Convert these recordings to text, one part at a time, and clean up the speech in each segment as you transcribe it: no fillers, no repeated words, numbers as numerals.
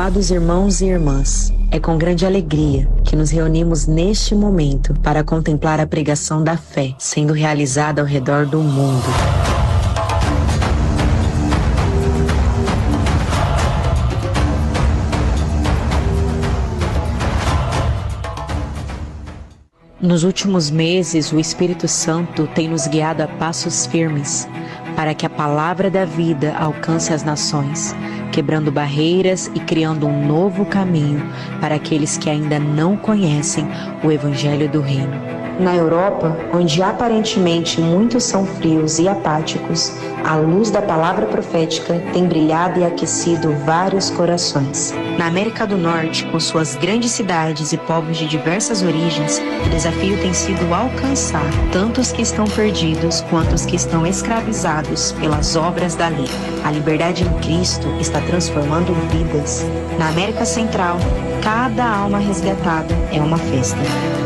Amados irmãos e irmãs, é com grande alegria que nos reunimos neste momento para contemplar a pregação da fé sendo realizada ao redor do mundo. Nos últimos meses, o Espírito Santo tem nos guiado a passos firmes para que a palavra da vida alcance as nações, quebrando barreiras e criando um novo caminho para aqueles que ainda não conhecem o Evangelho do Reino. Na Europa, onde aparentemente muitos são frios e apáticos, a luz da palavra profética tem brilhado e aquecido vários corações. Na América do Norte, com suas grandes cidades e povos de diversas origens, o desafio tem sido alcançar tanto os que estão perdidos quanto os que estão escravizados pelas obras da lei. A liberdade em Cristo está transformando vidas. Na América Central, cada alma resgatada é uma festa.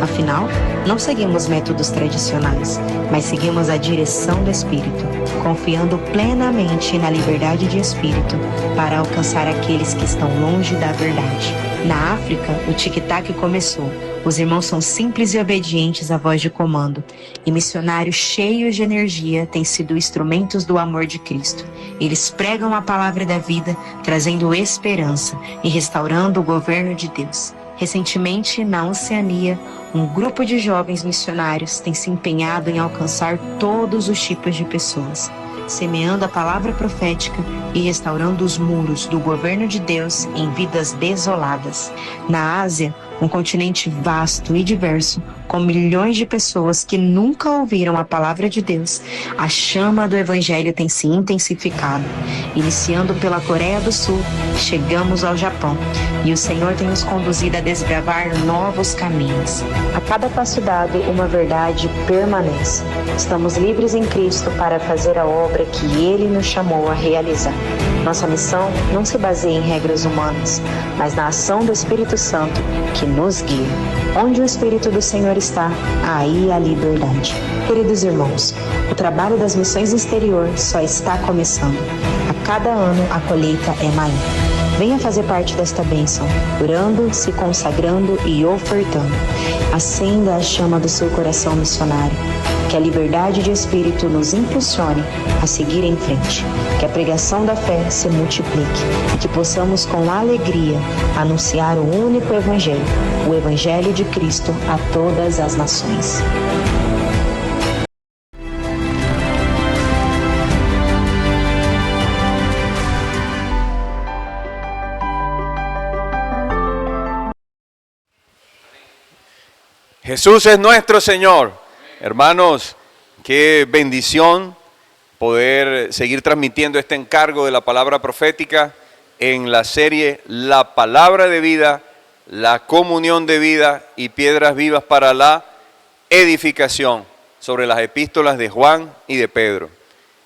Afinal, não seguimos métodos tradicionais, mas seguimos a direção do Espírito, confiando plenamente na liberdade de espírito para alcançar aqueles que estão longe da verdade. Na África, o tic-tac começou. Os irmãos são simples e obedientes à voz de comando, e missionários cheios de energia têm sido instrumentos do amor de Cristo. Eles pregam a palavra da vida, trazendo esperança e restaurando o governo de Deus. Recentemente, na Oceania, um grupo de jovens missionários tem se empenhado em alcançar todos os tipos de pessoas, semeando a palavra profética e restaurando os muros do governo de Deus em vidas desoladas. Na Ásia, um continente vasto e diverso, com milhões de pessoas que nunca ouviram a palavra de Deus, a chama do Evangelho tem se intensificado. Iniciando pela Coreia do Sul, chegamos ao Japão, e o Senhor tem nos conduzido a desbravar novos caminhos. A cada passo dado, uma verdade permanece. Estamos livres em Cristo para fazer a obra que Ele nos chamou a realizar. Nossa missão não se baseia em regras humanas, mas na ação do Espírito Santo que nos guia. Onde o Espírito do Senhor está, aí há liberdade. Queridos irmãos, o trabalho das missões no exterior só está começando. A cada ano a colheita é maior. Venha fazer parte desta bênção, orando, se consagrando e ofertando. Acenda a chama do seu coração missionário. Que a liberdade de espírito nos impulsione a seguir em frente. Que a pregação da fé se multiplique e que possamos com alegria anunciar o único Evangelho, o Evangelho de Cristo a todas as nações. Jesús es nuestro Señor. Hermanos, qué bendición poder seguir transmitiendo este encargo de la palabra profética en la serie La Palabra de Vida, la Comunión de Vida y Piedras Vivas para la Edificación, sobre las epístolas de Juan y de Pedro.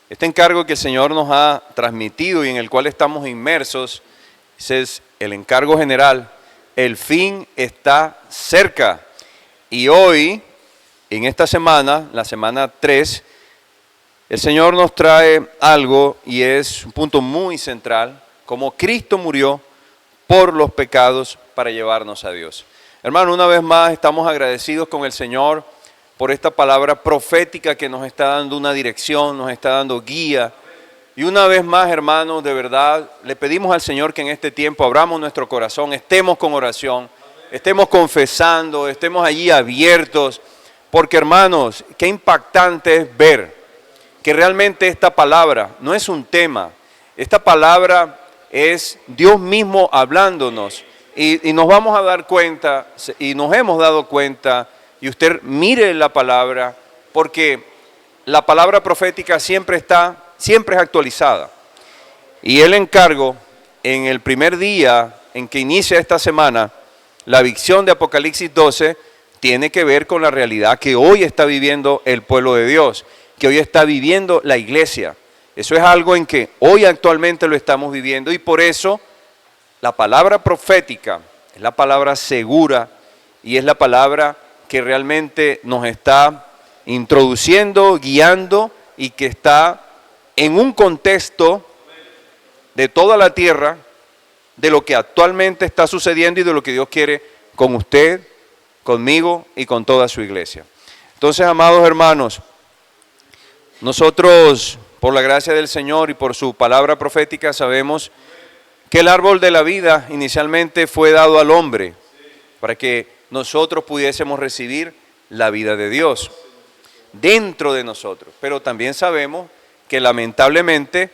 Este encargo que el Señor nos ha transmitido y en el cual estamos inmersos, ese es el encargo general. El fin está cerca. Y hoy, en esta semana, la semana 3, el Señor nos trae algo y es un punto muy central, como Cristo murió por los pecados para llevarnos a Dios. Hermano, una vez más estamos agradecidos con el Señor por esta palabra profética que nos está dando una dirección, nos está dando guía. Y una vez más, hermanos, de verdad, le pedimos al Señor que en este tiempo abramos nuestro corazón, estemos con oración, estemos confesando, estemos allí abiertos, porque hermanos, qué impactante es ver que realmente esta palabra no es un tema, esta palabra es Dios mismo hablándonos y nos vamos a dar cuenta y nos hemos dado cuenta, y usted mire la palabra, porque la palabra profética siempre es actualizada. Y el encargo en el primer día en que inicia esta semana, la visión de Apocalipsis 12 tiene que ver con la realidad que hoy está viviendo el pueblo de Dios, que hoy está viviendo la iglesia. Eso es algo en que hoy actualmente lo estamos viviendo, y por eso la palabra profética es la palabra segura y es la palabra que realmente nos está introduciendo, guiando, y que está en un contexto de toda la tierra de lo que actualmente está sucediendo y de lo que Dios quiere con usted, conmigo y con toda su iglesia. Entonces, amados hermanos, nosotros, por la gracia del Señor y por su palabra profética, sabemos que el árbol de la vida inicialmente fue dado al hombre para que nosotros pudiésemos recibir la vida de Dios dentro de nosotros. Pero también sabemos que lamentablemente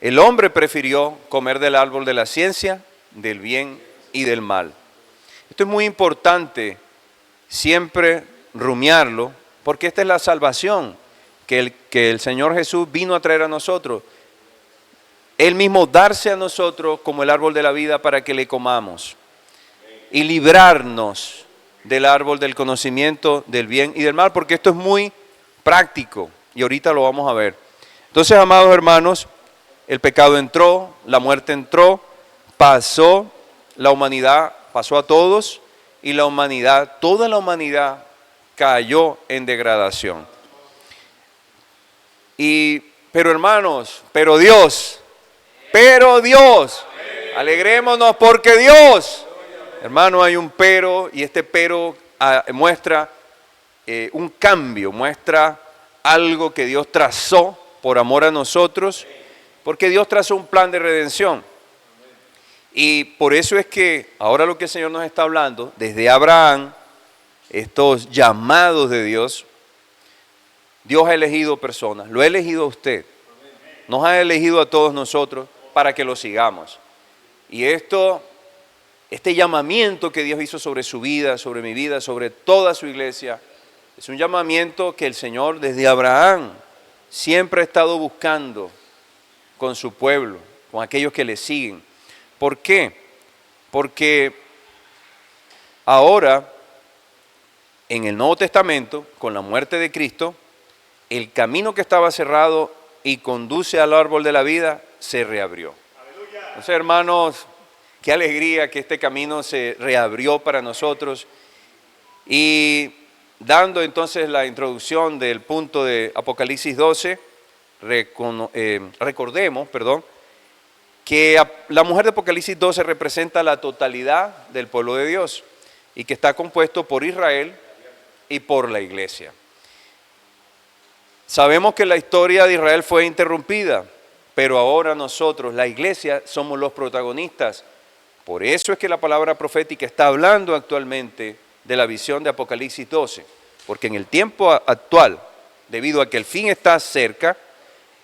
el hombre prefirió comer del árbol de la ciencia, del bien y del mal. Esto es muy importante siempre rumiarlo, porque esta es la salvación que el Señor Jesús vino a traer a nosotros. Él mismo darse a nosotros como el árbol de la vida para que le comamos y librarnos del árbol del conocimiento del bien y del mal, porque esto es muy práctico y ahorita lo vamos a ver. Entonces, amados hermanos, el pecado entró, la muerte entró, pasó, la humanidad pasó a todos y la humanidad, toda la humanidad cayó en degradación. Pero hermanos, pero Dios, alegrémonos porque Dios, hermano, hay un pero, y este pero muestra un cambio, muestra algo que Dios trazó por amor a nosotros, porque Dios trazó un plan de redención. Y por eso es que ahora lo que el Señor nos está hablando, desde Abraham, estos llamados de Dios, Dios ha elegido personas, lo ha elegido a usted, nos ha elegido a todos nosotros para que lo sigamos. Y este llamamiento que Dios hizo sobre su vida, sobre mi vida, sobre toda su iglesia, es un llamamiento que el Señor desde Abraham siempre ha estado buscando con su pueblo, con aquellos que le siguen. ¿Por qué? Porque ahora, en el Nuevo Testamento, con la muerte de Cristo, el camino que estaba cerrado y conduce al árbol de la vida se reabrió. Entonces, hermanos, qué alegría que este camino se reabrió para nosotros. Y dando entonces la introducción del punto de Apocalipsis 12, recordemos, que la mujer de Apocalipsis 12 representa la totalidad del pueblo de Dios y que está compuesto por Israel y por la iglesia. Sabemos que la historia de Israel fue interrumpida, pero ahora nosotros, la iglesia, somos los protagonistas. Por eso es que la palabra profética está hablando actualmente de la visión de Apocalipsis 12, porque en el tiempo actual, debido a que el fin está cerca,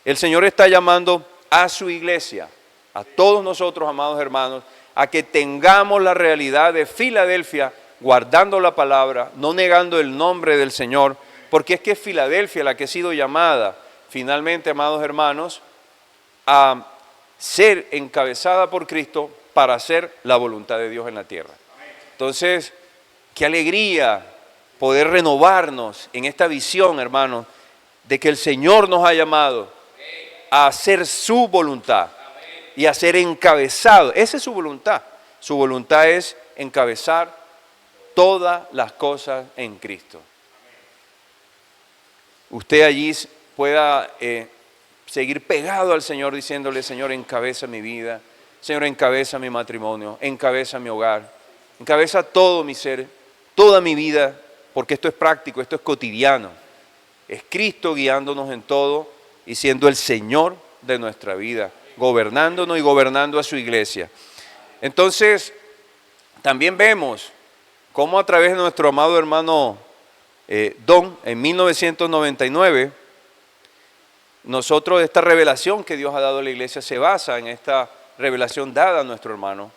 el Señor está llamando a su iglesia, a todos nosotros, amados hermanos, a que tengamos la realidad de Filadelfia, guardando la palabra, no negando el nombre del Señor, porque es que es Filadelfia la que ha sido llamada, finalmente, amados hermanos, a ser encabezada por Cristo para hacer la voluntad de Dios en la tierra. Entonces, qué alegría poder renovarnos en esta visión, hermanos, de que el Señor nos ha llamado a hacer su voluntad y a ser encabezado. Esa es su voluntad. Su voluntad es encabezar todas las cosas en Cristo. Usted allí pueda seguir pegado al Señor diciéndole: Señor, encabeza mi vida, Señor, encabeza mi matrimonio, encabeza mi hogar, encabeza todo mi ser, toda mi vida, porque esto es práctico, esto es cotidiano. Es Cristo guiándonos en todo y siendo el Señor de nuestra vida, gobernándonos y gobernando a su iglesia. Entonces, también vemos cómo a través de nuestro amado hermano Don, en 1999, nosotros, esta revelación que Dios ha dado a la iglesia se basa en esta revelación dada a nuestro hermano.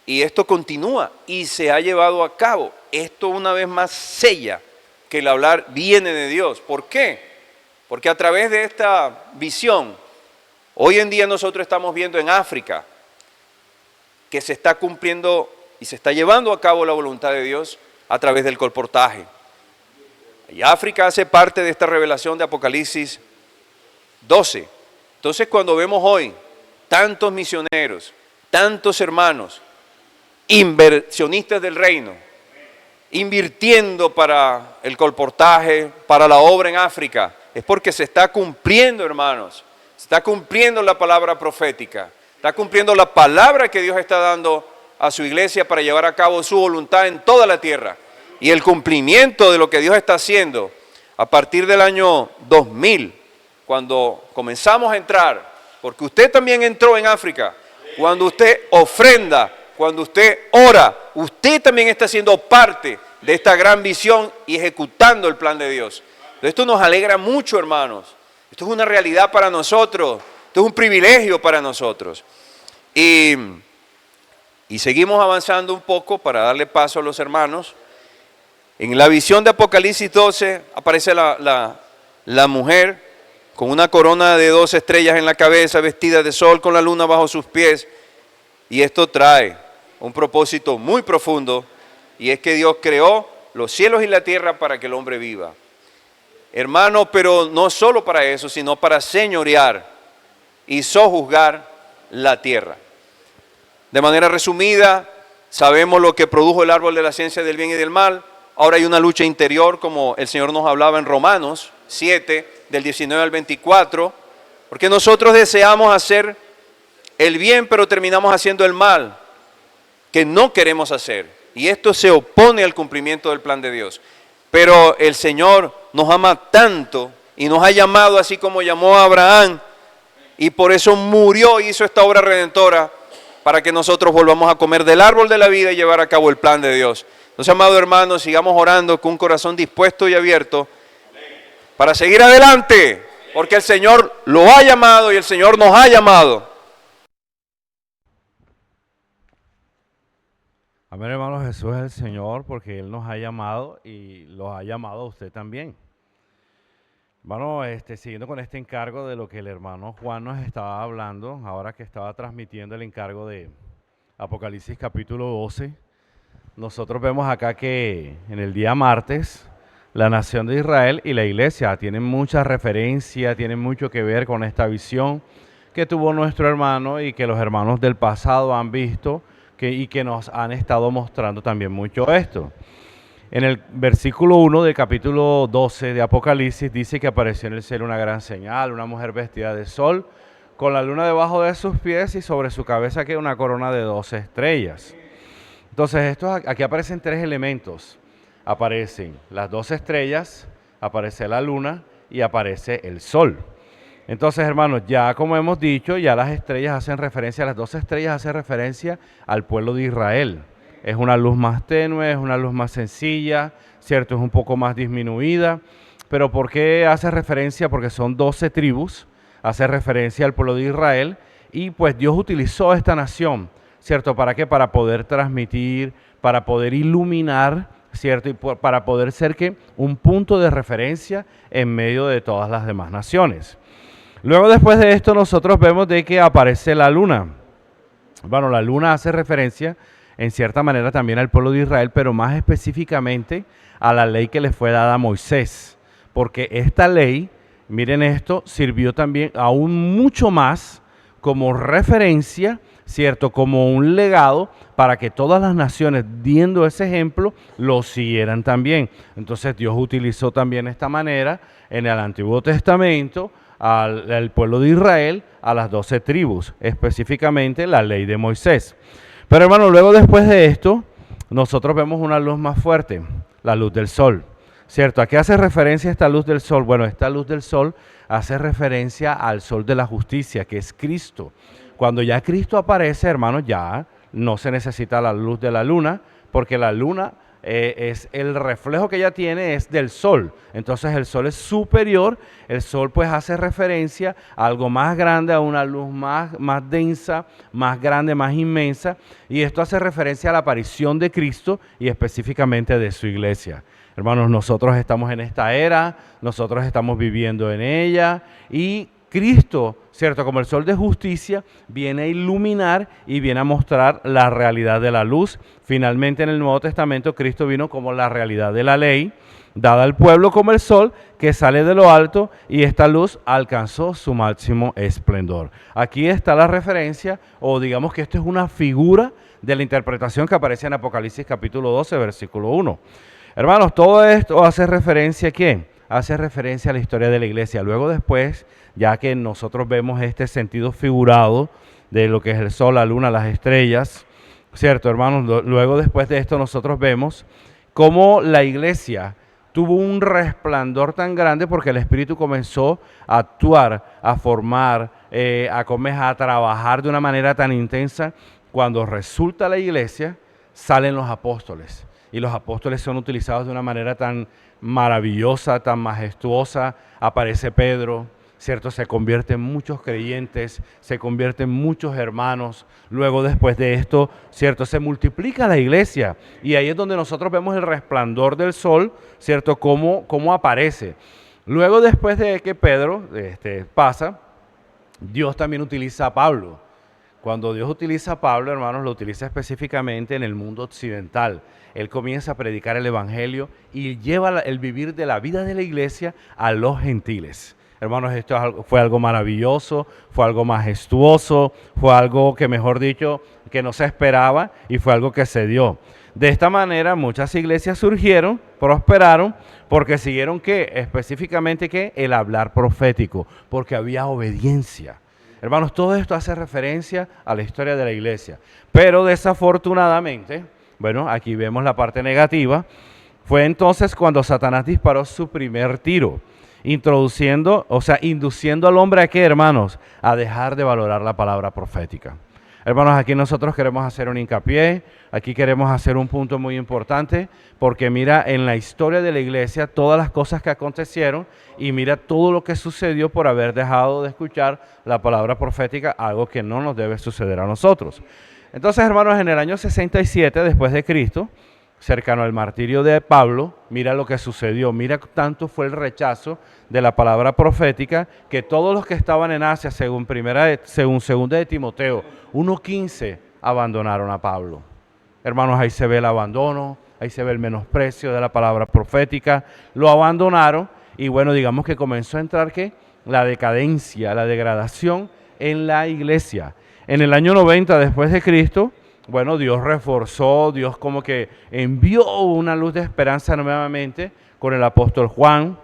Y esto continúa y se ha llevado a cabo. Esto una vez más sella que el hablar viene de Dios. ¿Por qué? Porque a través de esta visión, hoy en día nosotros estamos viendo en África que se está cumpliendo y se está llevando a cabo la voluntad de Dios a través del colportaje. Y África hace parte de esta revelación de Apocalipsis 12. Entonces, cuando vemos hoy tantos misioneros, tantos hermanos, inversionistas del reino, invirtiendo para el colportaje, para la obra en África, es porque se está cumpliendo, hermanos, se está cumpliendo la palabra profética. Está cumpliendo la palabra que Dios está dando a su iglesia para llevar a cabo su voluntad en toda la tierra. Y el cumplimiento de lo que Dios está haciendo a partir del año 2000, cuando comenzamos a entrar, porque usted también entró en África, cuando usted ofrenda, cuando usted ora, usted también está siendo parte de esta gran visión y ejecutando el plan de Dios. Entonces, esto nos alegra mucho, hermanos. Esto es una realidad para nosotros. Esto es un privilegio para nosotros. Y seguimos avanzando un poco para darle paso a los hermanos. En la visión de Apocalipsis 12 aparece la mujer con una corona de 12 estrellas en la cabeza, vestida de sol, con la luna bajo sus pies. Y esto trae un propósito muy profundo, y es que Dios creó los cielos y la tierra para que el hombre viva. Hermano, pero no solo para eso, sino para señorear y sojuzgar la tierra. De manera resumida, sabemos lo que produjo el árbol de la ciencia del bien y del mal. Ahora hay una lucha interior, como el Señor nos hablaba en Romanos 7, del 19 al 24, porque nosotros deseamos hacer el bien, pero terminamos haciendo el mal, que no queremos hacer. Y esto se opone al cumplimiento del plan de Dios. Pero el Señor nos ama tanto y nos ha llamado así como llamó a Abraham, y por eso murió y hizo esta obra redentora, para que nosotros volvamos a comer del árbol de la vida y llevar a cabo el plan de Dios. Entonces, amados hermanos, sigamos orando con un corazón dispuesto y abierto para seguir adelante, porque el Señor lo ha llamado y el Señor nos ha llamado. Amén, hermanos, Jesús es el Señor, porque Él nos ha llamado y los ha llamado a usted también. Hermano, siguiendo con este encargo de lo que el hermano Juan nos estaba hablando, ahora que estaba transmitiendo el encargo de Apocalipsis capítulo 12, nosotros vemos acá que en el día martes, la nación de Israel y la iglesia tienen mucha referencia, tienen mucho que ver con esta visión que tuvo nuestro hermano y que los hermanos del pasado han visto y que nos han estado mostrando también mucho esto. En el versículo 1 del capítulo 12 de Apocalipsis dice que apareció en el cielo una gran señal, una mujer vestida de sol, con la luna debajo de sus pies y sobre su cabeza que una corona de 12 estrellas. Entonces, aquí aparecen tres elementos. Aparecen las 12 estrellas, aparece la luna y aparece el sol. Entonces, hermanos, ya como hemos dicho, ya las estrellas hacen referencia, las 12 estrellas hacen referencia al pueblo de Israel. Es una luz más tenue, es una luz más sencilla, ¿cierto? Es un poco más disminuida. Pero ¿por qué hace referencia? Porque son 12 tribus, hace referencia al pueblo de Israel, y pues Dios utilizó esta nación, ¿cierto? ¿Para qué? Para poder transmitir, para poder iluminar, ¿cierto? Y para poder ser ¿qué? Un punto de referencia en medio de todas las demás naciones. Luego, después de esto, nosotros vemos de que aparece la luna. Bueno, la luna hace referencia en cierta manera también al pueblo de Israel, pero más específicamente a la ley que le fue dada a Moisés, porque esta ley, miren esto, sirvió también aún mucho más como referencia, ¿cierto? Como un legado para que todas las naciones, viendo ese ejemplo, lo siguieran también. Entonces Dios utilizó también esta manera en el Antiguo Testamento al pueblo de Israel, a las 12 tribus, específicamente la ley de Moisés. Pero hermano, luego después de esto, nosotros vemos una luz más fuerte, la luz del sol, ¿cierto? ¿A qué hace referencia esta luz del sol? Bueno, esta luz del sol hace referencia al sol de la justicia, que es Cristo. Cuando ya Cristo aparece, hermano, ya no se necesita la luz de la luna, porque la luna es el reflejo que ella tiene es del sol. Entonces el sol es superior, el sol pues hace referencia a algo más grande, a una luz más densa, más grande, más inmensa, y esto hace referencia a la aparición de Cristo y específicamente de su iglesia. Hermanos, nosotros estamos en esta era, nosotros estamos viviendo en ella, y Cristo, ¿cierto? Como el sol de justicia, viene a iluminar y viene a mostrar la realidad de la luz. Finalmente, en el Nuevo Testamento, Cristo vino como la realidad de la ley, dada al pueblo como el sol que sale de lo alto, y esta luz alcanzó su máximo esplendor. Aquí está la referencia, o digamos que esto es una figura de la interpretación que aparece en Apocalipsis capítulo 12, versículo 1. Hermanos, todo esto hace referencia ¿a quién? Hace referencia a la historia de la iglesia. Luego después, ya que nosotros vemos este sentido figurado de lo que es el sol, la luna, las estrellas, ¿cierto, hermanos? Luego, después de esto, nosotros vemos cómo la iglesia tuvo un resplandor tan grande porque el Espíritu comenzó a actuar, a formar, a trabajar de una manera tan intensa. Cuando resulta la iglesia, salen los apóstoles. Y los apóstoles son utilizados de una manera tan maravillosa, tan majestuosa. Aparece Pedro, ¿cierto? Se convierten muchos creyentes, se convierten muchos hermanos. Luego, después de esto, ¿cierto? Se multiplica la iglesia. Y ahí es donde nosotros vemos el resplandor del sol, ¿cierto? Cómo aparece. Luego, después de que Pedro pasa, Dios también utiliza a Pablo. Cuando Dios utiliza a Pablo, hermanos, lo utiliza específicamente en el mundo occidental. Él comienza a predicar el evangelio y lleva el vivir de la vida de la iglesia a los gentiles. Hermanos, esto fue algo maravilloso, fue algo majestuoso, fue algo que, mejor dicho, que no se esperaba y fue algo que se dio. De esta manera, muchas iglesias surgieron, prosperaron, porque siguieron específicamente el hablar profético, porque había obediencia. Hermanos, todo esto hace referencia a la historia de la iglesia. Pero desafortunadamente, bueno, aquí vemos la parte negativa, fue entonces cuando Satanás disparó su primer tiro, induciendo al hombre a qué, hermanos, a dejar de valorar la palabra profética. Hermanos, aquí nosotros queremos hacer un hincapié, aquí queremos hacer un punto muy importante, porque mira en la historia de la iglesia todas las cosas que acontecieron y mira todo lo que sucedió por haber dejado de escuchar la palabra profética, algo que no nos debe suceder a nosotros. Entonces, hermanos, en el año 67 después de Cristo, cercano al martirio de Pablo, mira lo que sucedió, mira tanto fue el rechazo de la palabra profética que todos los que estaban en Asia, según segunda de Timoteo 1:15, abandonaron a Pablo. Hermanos, ahí se ve el abandono, ahí se ve el menosprecio de la palabra profética, lo abandonaron y bueno, digamos que comenzó a entrar la decadencia, la degradación en la iglesia. En el año 90 después de Cristo, bueno, Dios reforzó, Dios como que envió una luz de esperanza nuevamente con el apóstol Juan,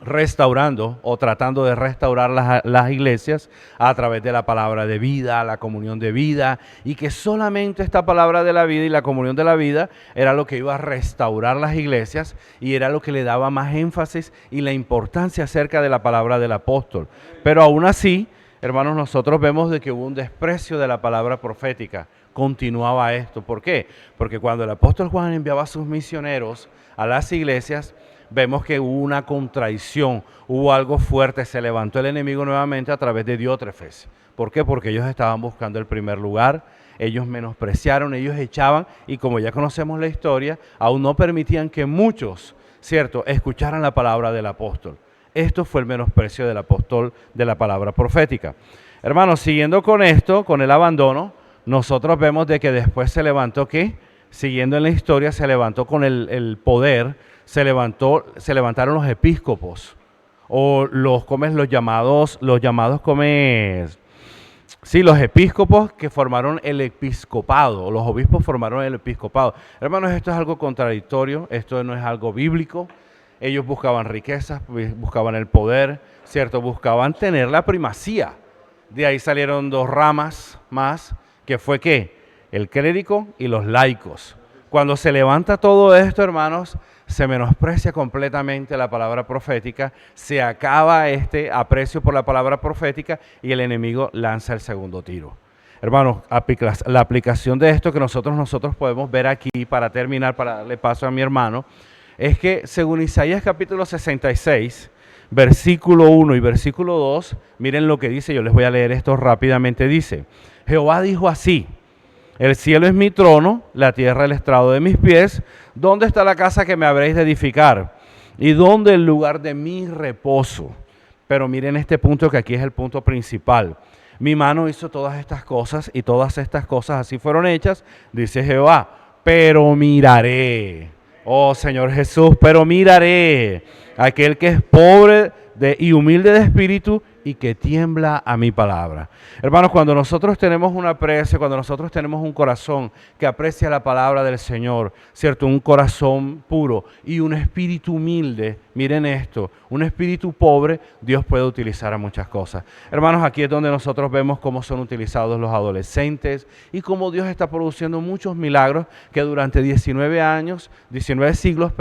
restaurando o tratando de restaurar las iglesias a través de la palabra de vida, la comunión de vida, y que solamente esta palabra de la vida y la comunión de la vida era lo que iba a restaurar las iglesias y era lo que le daba más énfasis y la importancia acerca de la palabra del apóstol. Pero aún así, hermanos, nosotros vemos de que hubo un desprecio de la palabra profética. Continuaba esto. ¿Por qué? Porque cuando el apóstol Juan enviaba a sus misioneros a las iglesias, vemos que hubo una contradicción, hubo algo fuerte, se levantó el enemigo nuevamente a través de Diótrefes. ¿Por qué? Porque ellos estaban buscando el primer lugar, ellos menospreciaron, ellos echaban y como ya conocemos la historia, aún no permitían que muchos, ¿cierto?, escucharan la palabra del apóstol. Esto fue el menosprecio del apóstol de la palabra profética. Hermanos, siguiendo con esto, con el abandono, nosotros vemos de que después se levantó, siguiendo en la historia, se levantó con el poder, se levantaron los episcopos, o los episcopos que formaron el episcopado, los obispos formaron el episcopado. Hermanos, esto es algo contradictorio, esto no es algo bíblico. Ellos buscaban riquezas, buscaban el poder, ¿cierto? Buscaban tener la primacía. De ahí salieron dos ramas más, que fue el clérigo y los laicos. Cuando se levanta todo esto, hermanos, se menosprecia completamente la palabra profética, se acaba este aprecio por la palabra profética y el enemigo lanza el segundo tiro. Hermanos, la aplicación de esto que nosotros podemos ver aquí para terminar, para darle paso a mi hermano, es que según Isaías capítulo 66, versículo 1 y versículo 2, miren lo que dice, yo les voy a leer esto rápidamente, dice: Jehová dijo así: el cielo es mi trono, la tierra el estrado de mis pies. ¿Dónde está la casa que me habréis de edificar? ¿Y dónde el lugar de mi reposo? Pero miren este punto, que aquí es el punto principal. Mi mano hizo todas estas cosas y todas estas cosas así fueron hechas, dice Jehová, pero miraré. Oh Señor Jesús, pero miraré aquel que es pobre y humilde de espíritu y que tiembla a mi palabra. Hermanos, cuando nosotros tenemos una aprecio, cuando nosotros tenemos un corazón que aprecia la palabra del Señor, ¿cierto? Un corazón puro y un espíritu humilde, miren esto, un espíritu pobre, Dios puede utilizar a muchas cosas. Hermanos, aquí es donde nosotros vemos cómo son utilizados los adolescentes y cómo Dios está produciendo muchos milagros que durante 19 siglos,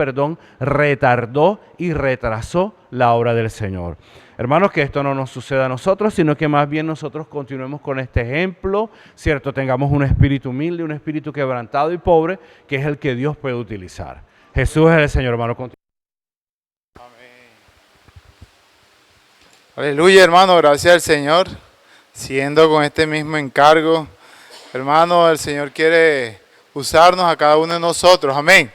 retardó y retrasó la obra del Señor. Hermanos, que esto no nos suceda a nosotros, sino que más bien nosotros continuemos con este ejemplo, ¿cierto? Tengamos un espíritu humilde, un espíritu quebrantado y pobre, que es el que Dios puede utilizar. Jesús es el Señor, hermano. Aleluya, hermano, gracias al Señor. Siguiendo con este mismo encargo, hermano, el Señor quiere usarnos a cada uno de nosotros, amén.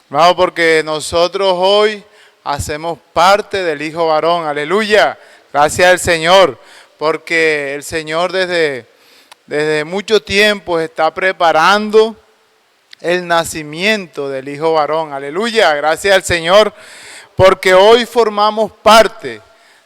Hermano, porque nosotros hoy hacemos parte del Hijo varón, aleluya, gracias al Señor, porque el Señor desde mucho tiempo está preparando el nacimiento del Hijo varón, aleluya, gracias al Señor, porque hoy formamos parte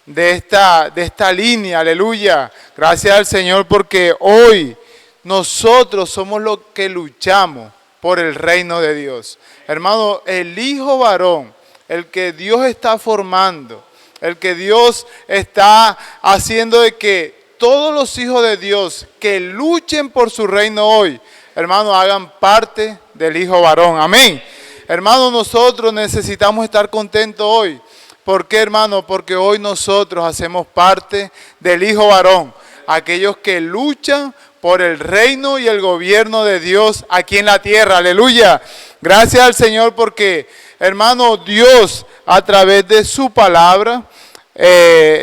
de esta línea, aleluya, gracias al Señor, porque hoy nosotros somos los que luchamos por el reino de Dios. Hermano, el Hijo varón, el que Dios está formando, el que Dios está haciendo de que todos los hijos de Dios que luchen por su reino hoy, hermano, hagan parte del Hijo varón. Amén. Hermano, nosotros necesitamos estar contentos hoy. ¿Por qué, hermano? Porque hoy nosotros hacemos parte del Hijo varón. Aquellos que luchan por el reino y el gobierno de Dios aquí en la tierra. Aleluya. Gracias al Señor porque, hermano, Dios a través de su palabra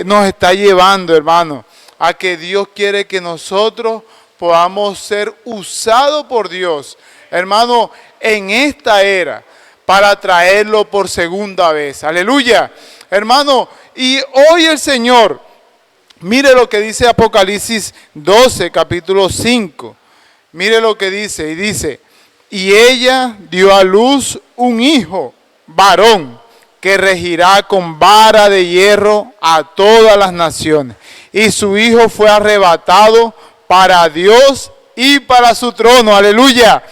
nos está llevando, hermano, a que Dios quiere que nosotros podamos ser usados por Dios, hermano, en esta era, para traerlo por segunda vez. Aleluya. Hermano, y hoy el Señor, mire lo que dice Apocalipsis 12, capítulo 5. Mire lo que dice, y dice, y ella dio a luz un hijo, varón, que regirá con vara de hierro a todas las naciones. Y su hijo fue arrebatado para Dios y para su trono. Aleluya.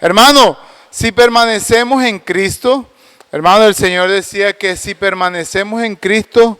Hermano, si permanecemos en Cristo, hermano, el Señor decía que si permanecemos en Cristo,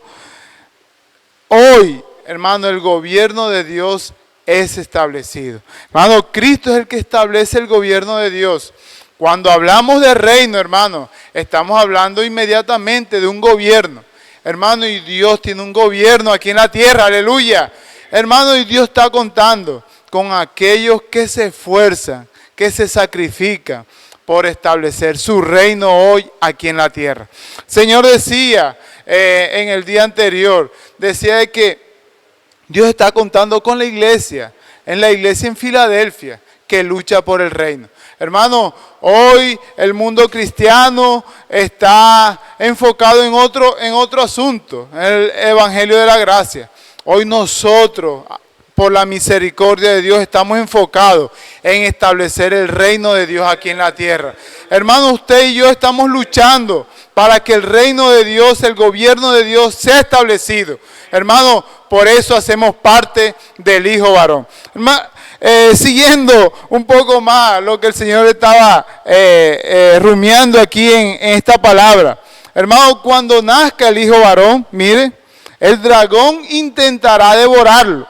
hoy, hermano, el gobierno de Dios es establecido. Hermano, Cristo es el que establece el gobierno de Dios. Cuando hablamos de reino, hermano, estamos hablando inmediatamente de un gobierno. Hermano, y Dios tiene un gobierno aquí en la tierra, aleluya. Hermano, y Dios está contando con aquellos que se esfuerzan, que se sacrifican por establecer su reino hoy aquí en la tierra. Señor decía en el día anterior, decía de que Dios está contando con la iglesia en Filadelfia, que lucha por el reino. Hermano, hoy el mundo cristiano está enfocado en otro asunto, en el evangelio de la gracia. Hoy nosotros, por la misericordia de Dios, estamos enfocados en establecer el reino de Dios aquí en la tierra. Hermano, usted y yo estamos luchando para que el reino de Dios, el gobierno de Dios sea establecido. Hermano, por eso hacemos parte del Hijo varón. Siguiendo un poco más lo que el Señor estaba rumiando aquí en esta palabra. Hermano, cuando nazca el Hijo varón, mire, el dragón intentará devorarlo,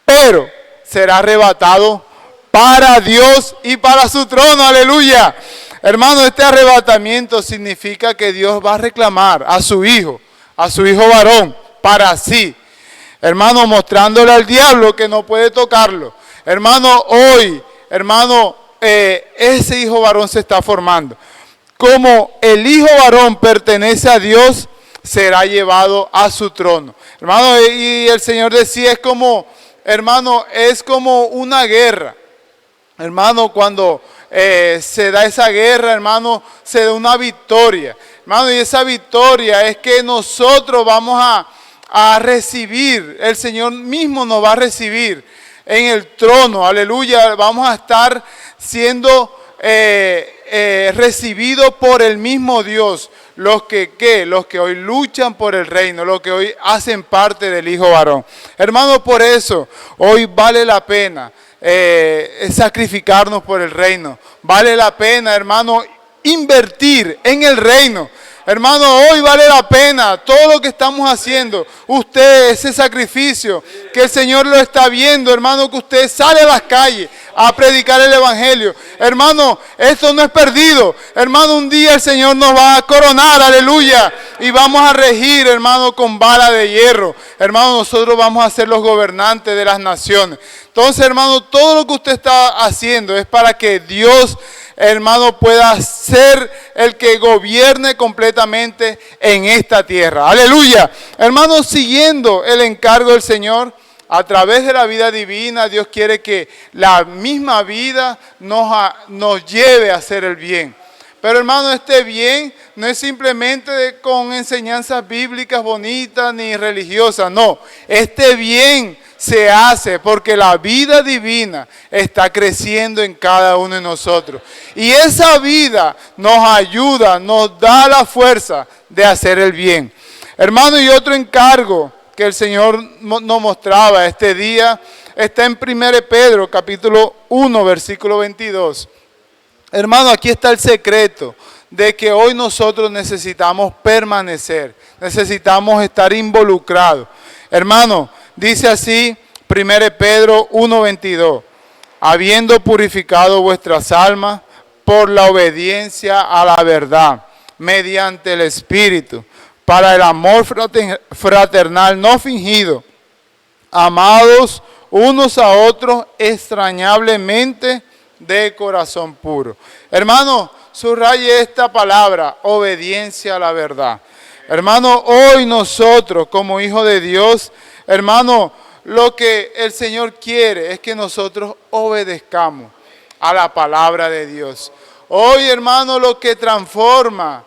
pero será arrebatado para Dios y para su trono. Aleluya. Hermano, este arrebatamiento significa que Dios va a reclamar a su hijo varón para sí. Hermano, mostrándole al diablo que no puede tocarlo. Hermano, hoy, hermano, ese hijo varón se está formando. Como el hijo varón pertenece a Dios, será llevado a su trono. Hermano, y el Señor decía, es como una guerra. Hermano, cuando se da esa guerra, hermano, se da una victoria. Hermano, y esa victoria es que nosotros vamos a recibir, el Señor mismo nos va a recibir en el trono, aleluya, vamos a estar siendo recibidos por el mismo Dios. los que hoy luchan por el reino, los que hoy hacen parte del Hijo varón. Hermano, por eso hoy vale la pena sacrificarnos por el reino. Vale la pena, hermano, invertir en el reino. Hermano, hoy vale la pena todo lo que estamos haciendo. Usted, ese sacrificio que el Señor lo está viendo, hermano, que usted sale a las calles a predicar el Evangelio. Hermano, esto no es perdido. Hermano, un día el Señor nos va a coronar, aleluya. Y vamos a regir, hermano, con vara de hierro. Hermano, nosotros vamos a ser los gobernantes de las naciones. Entonces, hermano, todo lo que usted está haciendo es para que Dios, hermano, pueda ser el que gobierne completamente en esta tierra. Aleluya. Hermano, siguiendo el encargo del Señor, a través de la vida divina, Dios quiere que la misma vida nos lleve a hacer el bien. Pero hermano, este bien no es simplemente con enseñanzas bíblicas bonitas ni religiosas, no. Este bien se hace porque la vida divina está creciendo en cada uno de nosotros. Y esa vida nos ayuda, nos da la fuerza de hacer el bien. Hermano, y otro encargo que el Señor nos mostraba este día está en 1 Pedro capítulo 1 versículo 22. Hermano, aquí está el secreto de que hoy nosotros necesitamos permanecer, necesitamos estar involucrados. Hermano, dice así 1 Pedro 1:22, habiendo purificado vuestras almas por la obediencia a la verdad, mediante el Espíritu, para el amor fraternal no fingido, amados unos a otros extrañablemente de corazón puro. Hermano, subraye esta palabra, obediencia a la verdad. Hermano, hoy nosotros como hijos de Dios, hermano, lo que el Señor quiere es que nosotros obedezcamos a la palabra de Dios. Hoy, hermano, lo que transforma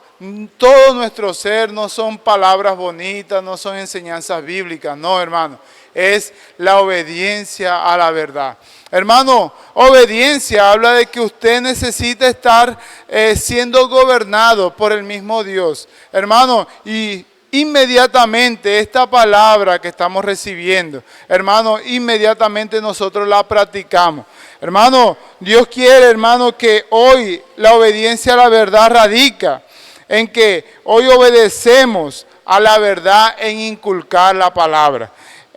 todo nuestro ser no son palabras bonitas, no son enseñanzas bíblicas, no, hermano, es la obediencia a la verdad. Hermano, obediencia habla de que usted necesita estar siendo gobernado por el mismo Dios. Hermano, y inmediatamente esta palabra que estamos recibiendo, hermano, inmediatamente nosotros la practicamos. Hermano, Dios quiere, hermano, que hoy la obediencia a la verdad radica en que hoy obedecemos a la verdad en inculcar la palabra,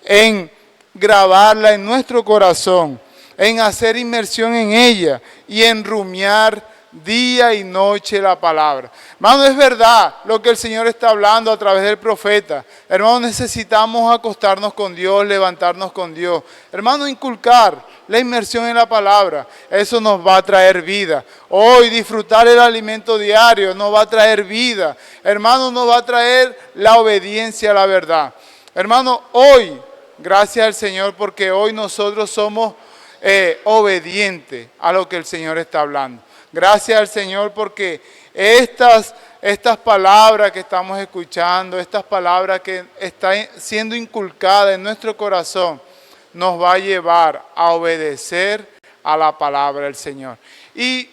en grabarla en nuestro corazón, en hacer inmersión en ella y en rumiar día y noche la palabra. Hermano, es verdad lo que el Señor está hablando a través del profeta. Hermano, necesitamos acostarnos con Dios, levantarnos con Dios. Hermano, inculcar la inmersión en la palabra, eso nos va a traer vida. Hoy disfrutar el alimento diario nos va a traer vida. Hermano, nos va a traer la obediencia a la verdad. Hermano, hoy, gracias al Señor porque hoy nosotros somos obedientes a lo que el Señor está hablando. Gracias al Señor porque estas palabras que estamos escuchando, estas palabras que están siendo inculcadas en nuestro corazón, nos va a llevar a obedecer a la palabra del Señor. Y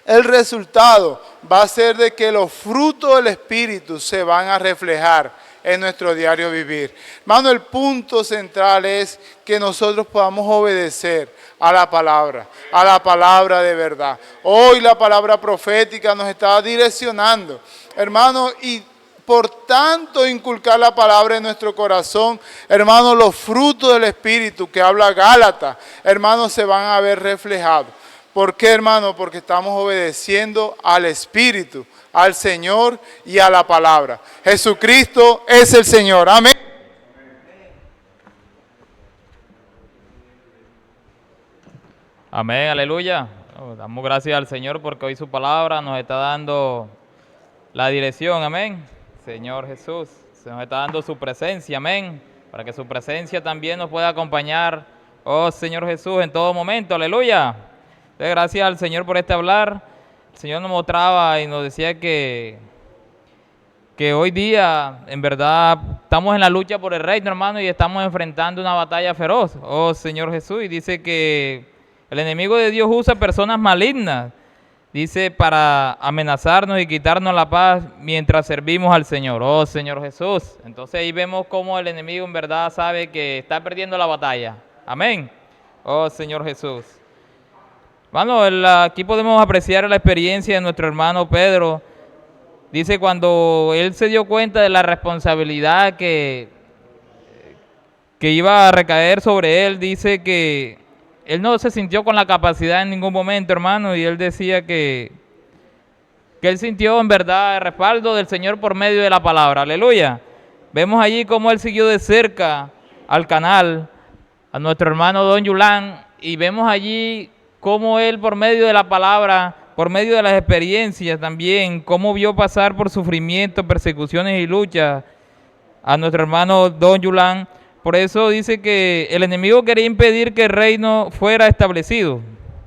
el resultado va a ser de que los frutos del Espíritu se van a reflejar en nuestro diario vivir. Hermano, el punto central es que nosotros podamos obedecer a la palabra de verdad. Hoy la palabra profética nos está direccionando, hermano, y por tanto inculcar la palabra en nuestro corazón, hermano, los frutos del Espíritu que habla Gálatas, hermano, se van a ver reflejados. ¿Por qué, hermano? Porque estamos obedeciendo al Espíritu, al Señor y a la palabra. Jesucristo es el Señor. Amén. Amén, aleluya. Damos gracias al Señor porque hoy su palabra nos está dando la dirección, amén. Señor Jesús, se nos está dando su presencia, amén. Para que su presencia también nos pueda acompañar, oh Señor Jesús, en todo momento, aleluya. Entonces, gracias al Señor por este hablar. El Señor nos mostraba y nos decía que hoy día, en verdad, estamos en la lucha por el reino, hermano, y estamos enfrentando una batalla feroz, oh Señor Jesús, y dice que el enemigo de Dios usa personas malignas dice, para amenazarnos y quitarnos la paz mientras servimos al Señor. Oh, Señor Jesús. Entonces ahí vemos cómo el enemigo en verdad sabe que está perdiendo la batalla. Amén. Oh, Señor Jesús. Bueno, aquí podemos apreciar la experiencia de nuestro hermano Pedro. Dice, cuando él se dio cuenta de la responsabilidad que iba a recaer sobre él, dice que él no se sintió con la capacidad en ningún momento, hermano, y él decía que él sintió en verdad el respaldo del Señor por medio de la palabra. Aleluya. Vemos allí cómo él siguió de cerca al canal, a nuestro hermano Don Yulán, y vemos allí cómo él por medio de la palabra, por medio de las experiencias también, cómo vio pasar por sufrimientos, persecuciones y luchas a nuestro hermano Don Yulán. Por eso dice que el enemigo quería impedir que el reino fuera establecido.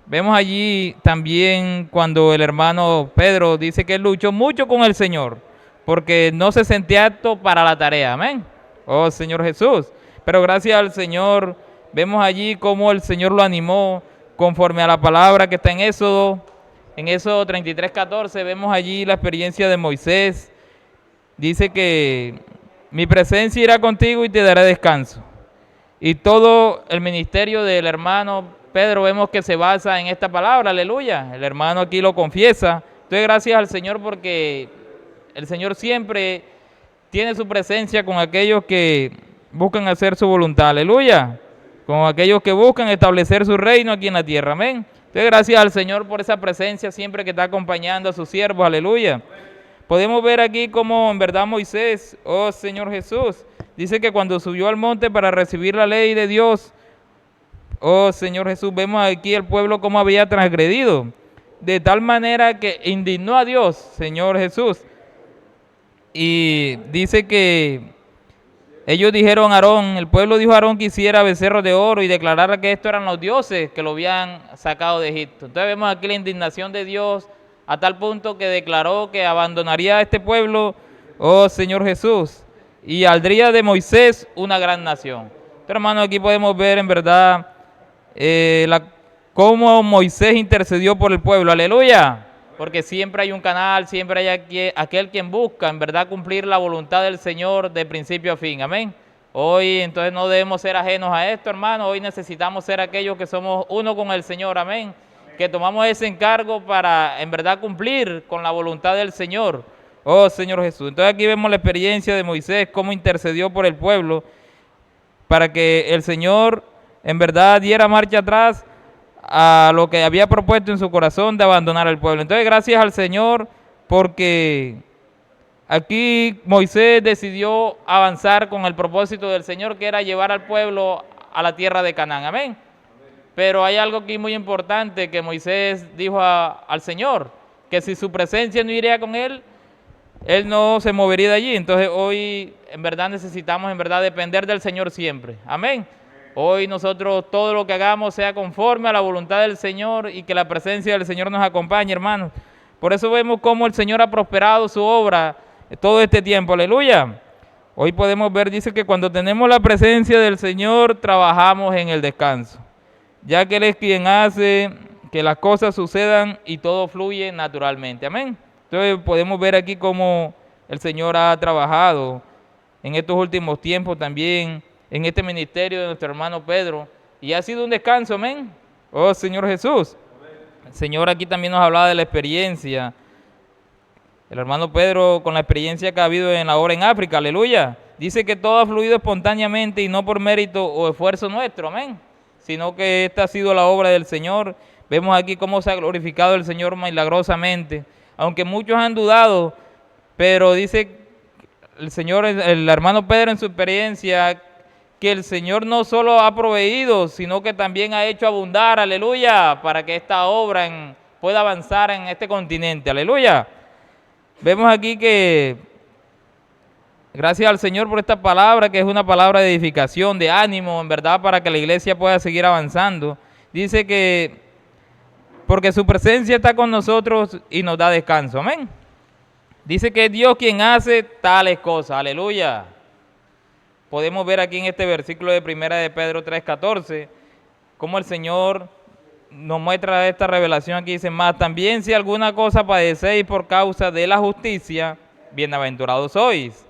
Vemos allí también cuando el hermano Pedro dice que él luchó mucho con el Señor, porque no se sentía apto para la tarea. Amén. Oh, Señor Jesús. Pero gracias al Señor, vemos allí cómo el Señor lo animó conforme a la palabra que está en Éxodo 33:14. Vemos allí la experiencia de Moisés. Dice que mi presencia irá contigo y te daré descanso. Y todo el ministerio del hermano Pedro vemos que se basa en esta palabra, aleluya. El hermano aquí lo confiesa. Entonces gracias al Señor porque el Señor siempre tiene su presencia con aquellos que buscan hacer su voluntad, aleluya. Con aquellos que buscan establecer su reino aquí en la tierra, amén. Entonces gracias al Señor por esa presencia siempre que está acompañando a sus siervos, aleluya. Podemos ver aquí cómo en verdad Moisés, oh Señor Jesús, dice que cuando subió al monte para recibir la ley de Dios, oh Señor Jesús, vemos aquí el pueblo cómo había transgredido, de tal manera que indignó a Dios, Señor Jesús. Y dice que ellos dijeron a Aarón, el pueblo dijo a Aarón que hiciera becerros de oro y declarara que estos eran los dioses que lo habían sacado de Egipto. Entonces vemos aquí la indignación de Dios a tal punto que declaró que abandonaría a este pueblo, oh Señor Jesús, y aldría de Moisés una gran nación. Entonces, hermano, aquí podemos ver en verdad cómo Moisés intercedió por el pueblo, aleluya, porque siempre hay un canal, siempre hay aquel quien busca en verdad cumplir la voluntad del Señor de principio a fin, amén. Hoy entonces no debemos ser ajenos a esto, hermano, hoy necesitamos ser aquellos que somos uno con el Señor, amén, que tomamos ese encargo para en verdad cumplir con la voluntad del Señor, oh Señor Jesús. Entonces aquí vemos la experiencia de Moisés, cómo intercedió por el pueblo, para que el Señor en verdad diera marcha atrás a lo que había propuesto en su corazón de abandonar al pueblo. Entonces gracias al Señor porque aquí Moisés decidió avanzar con el propósito del Señor, que era llevar al pueblo a la tierra de Canaán, amén. Pero hay algo aquí muy importante que Moisés dijo al Señor, que si su presencia no iría con él, él no se movería de allí. Entonces hoy en verdad necesitamos en verdad depender del Señor siempre, amén. Hoy nosotros todo lo que hagamos sea conforme a la voluntad del Señor y que la presencia del Señor nos acompañe, hermanos. Por eso vemos cómo el Señor ha prosperado su obra todo este tiempo, aleluya. Hoy podemos ver, dice que cuando tenemos la presencia del Señor, trabajamos en el descanso, ya que Él es quien hace que las cosas sucedan y todo fluye naturalmente, amén. Entonces podemos ver aquí cómo el Señor ha trabajado en estos últimos tiempos también, en este ministerio de nuestro hermano Pedro, y ha sido un descanso, amén. Oh Señor Jesús. El Señor aquí también nos hablaba de la experiencia. El hermano Pedro con la experiencia que ha habido en la obra en África, aleluya. Dice que todo ha fluido espontáneamente y no por mérito o esfuerzo nuestro, amén. Sino que esta ha sido la obra del Señor. Vemos aquí cómo se ha glorificado el Señor milagrosamente. Aunque muchos han dudado, pero dice el Señor, el hermano Pedro en su experiencia, que el Señor no solo ha proveído, sino que también ha hecho abundar, aleluya, para que esta obra pueda avanzar en este continente, aleluya. Vemos aquí que, gracias al Señor por esta palabra, que es una palabra de edificación, de ánimo, en verdad, para que la iglesia pueda seguir avanzando. Dice que, porque su presencia está con nosotros y nos da descanso, amén. Dice que es Dios quien hace tales cosas, aleluya. Podemos ver aquí en este versículo de 1 de Pedro 3:14, cómo el Señor nos muestra esta revelación aquí, dice, más también si alguna cosa padecéis por causa de la justicia, bienaventurados sois.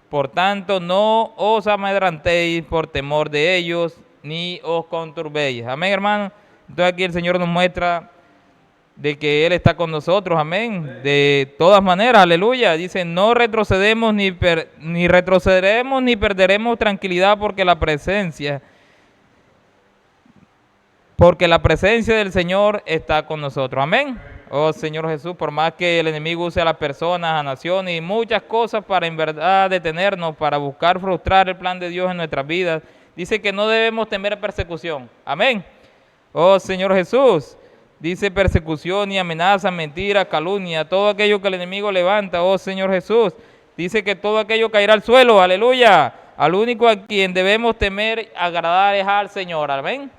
Por tanto, no os amedrantéis por temor de ellos, ni os conturbéis. Amén, hermano. Entonces aquí el Señor nos muestra de que Él está con nosotros, amén. De todas maneras, aleluya. Dice, no retrocedemos ni retrocederemos ni perderemos tranquilidad porque la presencia del Señor está con nosotros. Amén. Oh Señor Jesús, por más que el enemigo use a las personas, a naciones y muchas cosas para en verdad detenernos, para buscar frustrar el plan de Dios en nuestras vidas, dice que no debemos temer persecución. Amén. Oh Señor Jesús, dice persecución y amenaza, mentira, calumnia, todo aquello que el enemigo levanta. Oh Señor Jesús, dice que todo aquello caerá al suelo. Aleluya. Al único a quien debemos temer, agradar es al Señor. Amén.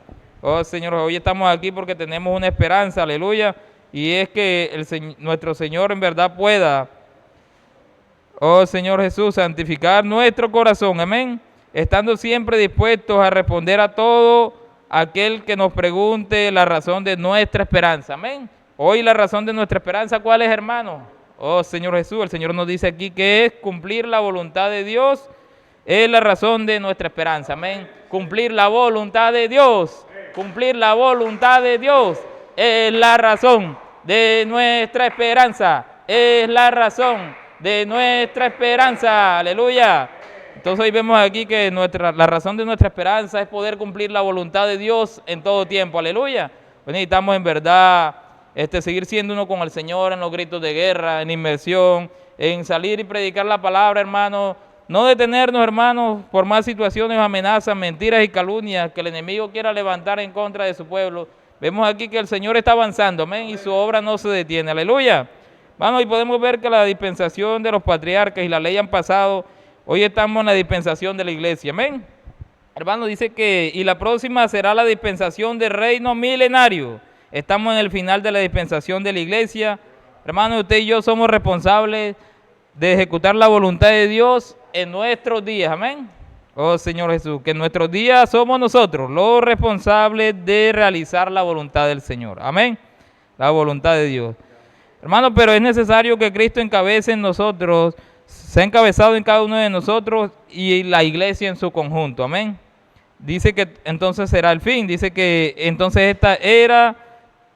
Oh Señor, hoy estamos aquí porque tenemos una esperanza, aleluya, y es que nuestro Señor en verdad pueda, oh Señor Jesús, santificar nuestro corazón, amén, estando siempre dispuestos a responder a todo aquel que nos pregunte la razón de nuestra esperanza, amén. Hoy la razón de nuestra esperanza, ¿cuál es, hermano? Oh Señor Jesús, el Señor nos dice aquí que es cumplir la voluntad de Dios, es la razón de nuestra esperanza, amén. Cumplir la voluntad de Dios. Cumplir la voluntad de Dios es la razón de nuestra esperanza, es la razón de nuestra esperanza, aleluya. Entonces hoy vemos aquí que la razón de nuestra esperanza es poder cumplir la voluntad de Dios en todo tiempo, aleluya. Pues necesitamos en verdad seguir siendo uno con el Señor en los gritos de guerra, en inmersión, en salir y predicar la palabra, hermano. No detenernos, hermanos, por más situaciones, amenazas, mentiras y calumnias que el enemigo quiera levantar en contra de su pueblo. Vemos aquí que el Señor está avanzando, amén, y su obra no se detiene, aleluya. Bueno, y podemos ver que la dispensación de los patriarcas y la ley han pasado. Hoy estamos en la dispensación de la iglesia, amén. Hermano, dice que, y la próxima será la dispensación del reino milenario. Estamos en el final de la dispensación de la iglesia. Hermano, usted y yo somos responsables de ejecutar la voluntad de Dios en nuestros días, amén. Oh Señor Jesús, que en nuestros días somos nosotros los responsables de realizar la voluntad del Señor, amén. La voluntad de Dios. Hermano, pero es necesario que Cristo encabece en nosotros, sea encabezado en cada uno de nosotros y la iglesia en su conjunto, amén. Dice que entonces será el fin, dice que entonces esta era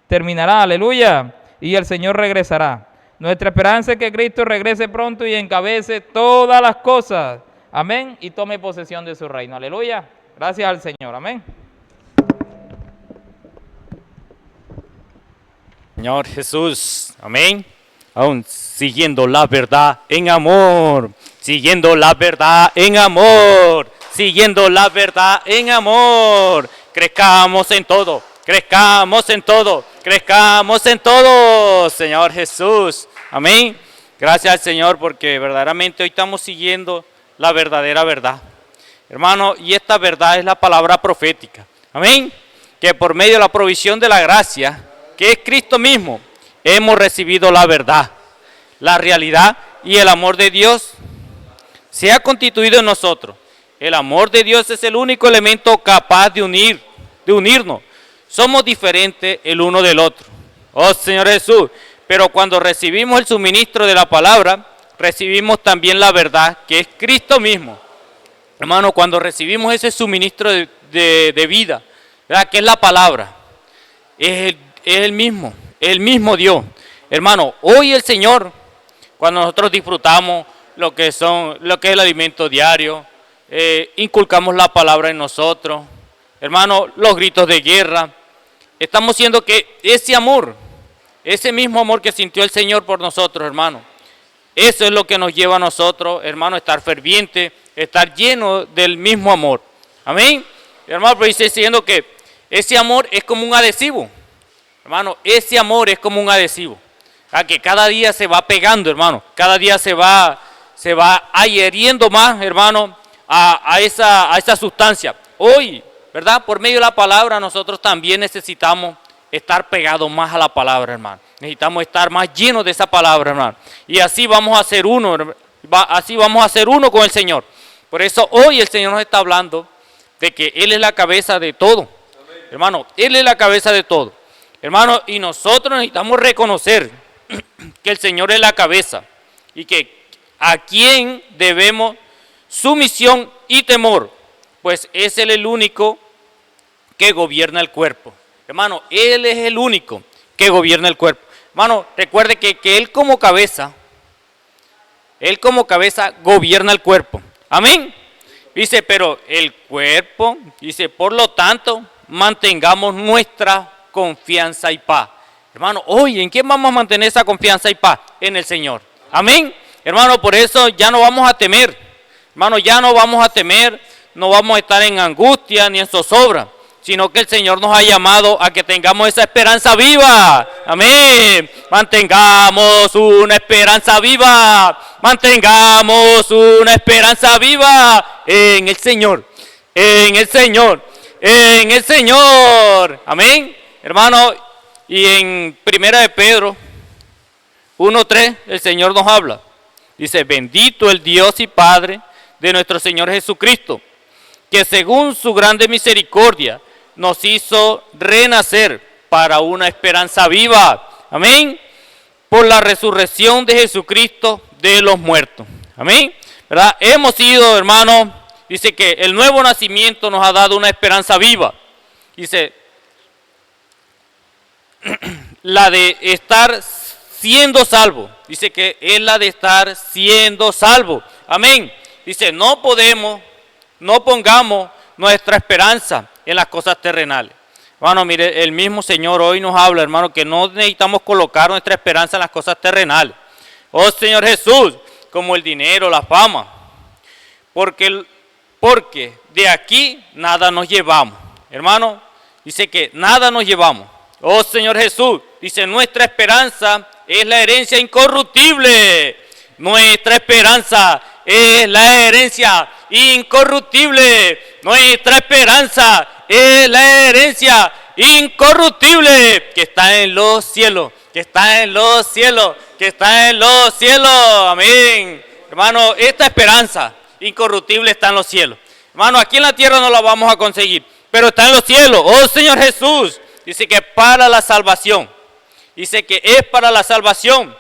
terminará, aleluya, y el Señor regresará. Nuestra esperanza es que Cristo regrese pronto y encabece todas las cosas. Amén. Y tome posesión de su reino. Aleluya. Gracias al Señor. Amén. Señor Jesús. Amén. Aún siguiendo la verdad en amor. Siguiendo la verdad en amor. Siguiendo la verdad en amor. Crezcamos en todo. Crezcamos en todo. Crezcamos en todo. Señor Jesús. Amén. Gracias al Señor porque verdaderamente hoy estamos siguiendo la verdadera verdad. Hermano, y esta verdad es la palabra profética. Amén. Que por medio de la provisión de la gracia, que es Cristo mismo, hemos recibido la verdad, la realidad y el amor de Dios se ha constituido en nosotros. El amor de Dios es el único elemento capaz de unirnos. Somos diferentes el uno del otro. Oh Señor Jesús. Pero cuando recibimos el suministro de la palabra, recibimos también la verdad, que es Cristo mismo. Hermano, cuando recibimos ese suministro de vida, ¿verdad? Que es la palabra, es el mismo Dios. Hermano, hoy el Señor, cuando nosotros disfrutamos lo que es el alimento diario, inculcamos la palabra en nosotros, hermano, los gritos de guerra, estamos haciendo que ese amor, ese mismo amor que sintió el Señor por nosotros, hermano, eso es lo que nos lleva a nosotros, hermano, estar ferviente, estar lleno del mismo amor. Amén. Hermano, pero dice diciendo que ese amor es como un adhesivo. Hermano, ese amor es como un adhesivo. A que cada día se va pegando, hermano. Cada día se va adhiriendo más, hermano, a esa sustancia. Hoy, ¿verdad? Por medio de la palabra nosotros también necesitamos estar pegados más a la palabra, hermano. Necesitamos estar más llenos de esa palabra, hermano. Y así vamos a ser uno, con el Señor. Por eso hoy el Señor nos está hablando de que Él es la cabeza de todo. Hermano, Él es la cabeza de todo. Hermano, y nosotros necesitamos reconocer que el Señor es la cabeza y que a quien debemos sumisión y temor, pues es Él el único que gobierna el cuerpo. Hermano, Él es el único que gobierna el cuerpo. Hermano, recuerde que Él como cabeza gobierna el cuerpo. Amén. Dice, pero el cuerpo, dice, por lo tanto, mantengamos nuestra confianza y paz. Hermano, hoy, ¿en quién vamos a mantener esa confianza y paz? En el Señor. Amén. Hermano, por eso ya no vamos a temer. Hermano, ya no vamos a temer, no vamos a estar en angustia ni en zozobra, sino que el Señor nos ha llamado a que tengamos esa esperanza viva. Amén. Mantengamos una esperanza viva. Mantengamos una esperanza viva en el Señor. En el Señor. En el Señor. Amén. Hermano, y en 1 de Pedro 1:3 el Señor nos habla. Dice, bendito el Dios y Padre de nuestro Señor Jesucristo, que según su grande misericordia nos hizo renacer para una esperanza viva. Amén. Por la resurrección de Jesucristo de los muertos. Amén. ¿Verdad? Hemos sido, hermano, dice que el nuevo nacimiento nos ha dado una esperanza viva. Dice, la de estar siendo salvo. Dice que es la de estar siendo salvo. Amén. Dice, no pongamos nuestra esperanza en las cosas terrenales. Hermano, mire, el mismo Señor hoy nos habla, hermano, que no necesitamos colocar nuestra esperanza en las cosas terrenales. Oh Señor Jesús, como el dinero, la fama. Porque de aquí nada nos llevamos. Hermano, dice que nada nos llevamos. Oh Señor Jesús, dice, nuestra esperanza es la herencia incorruptible. Nuestra esperanza es la herencia incorruptible. Nuestra esperanza es la herencia incorruptible que está en los cielos, que está en los cielos, que está en los cielos. Amén. Hermano, esta esperanza incorruptible está en los cielos. Hermano, aquí en la tierra no la vamos a conseguir, pero está en los cielos. Oh Señor Jesús, dice que para la salvación, dice que es para la salvación,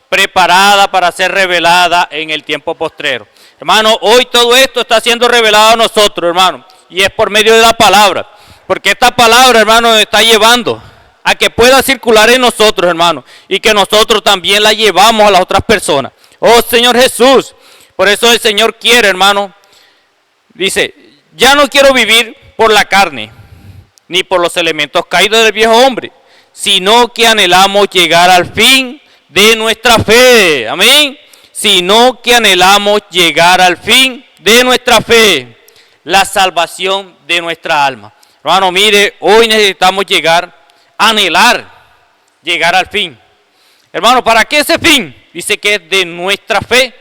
preparada para ser revelada en el tiempo postrero. Hermano, hoy todo esto está siendo revelado a nosotros, hermano, y es por medio de la palabra, porque esta palabra, hermano, nos está llevando a que pueda circular en nosotros, hermano, y que nosotros también la llevamos a las otras personas. Oh Señor Jesús, por eso el Señor quiere, hermano, dice, ya no quiero vivir por la carne, ni por los elementos caídos del viejo hombre, sino que anhelamos llegar al fin de nuestra fe. Amén. Sino que anhelamos llegar al fin de nuestra fe, la salvación de nuestra alma. Hermano, mire, hoy necesitamos anhelar llegar al fin. Hermano, ¿para qué ese fin? Dice que es de nuestra fe,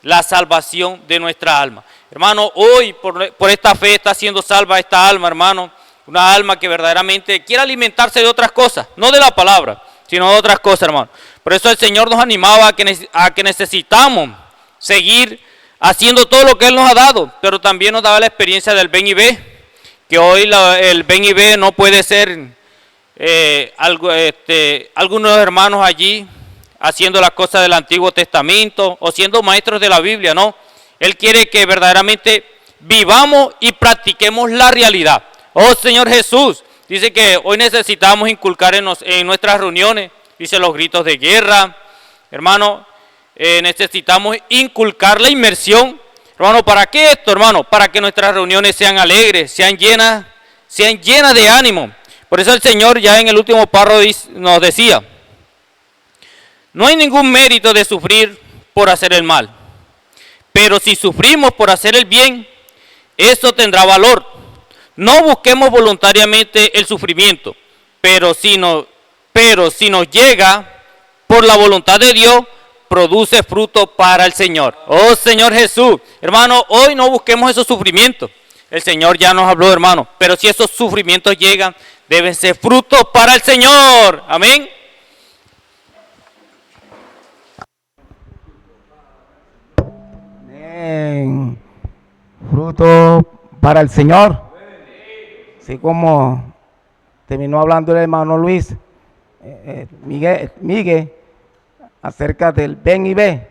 la salvación de nuestra alma. Hermano, hoy por esta fe está siendo salva esta alma, hermano. Una alma que verdaderamente quiere alimentarse de otras cosas, no de la palabra, sino de otras cosas, hermano. Por eso el Señor nos animaba a que necesitamos seguir haciendo todo lo que Él nos ha dado, pero también nos daba la experiencia del ven y ve, que hoy el ven y ve no puede ser algunos hermanos allí haciendo las cosas del Antiguo Testamento o siendo maestros de la Biblia, no. Él quiere que verdaderamente vivamos y practiquemos la realidad. Oh Señor Jesús, dice que hoy necesitamos inculcar en nuestras reuniones, dice los gritos de guerra, hermano, necesitamos inculcar la inmersión. Hermano, ¿para qué esto, hermano? Para que nuestras reuniones sean alegres, sean llenas de ánimo. Por eso el Señor ya en el último párrafo nos decía, no hay ningún mérito de sufrir por hacer el mal, pero si sufrimos por hacer el bien, eso tendrá valor. No busquemos voluntariamente el sufrimiento, pero si nos llega por la voluntad de Dios, produce fruto para el Señor. Oh Señor Jesús, hermano, hoy no busquemos esos sufrimientos. El Señor ya nos habló, hermano, pero si esos sufrimientos llegan, deben ser frutos para el Señor. Amén. Amén. Fruto para el Señor. Así como terminó hablando el hermano Luis, Miguel acerca del ven y ve.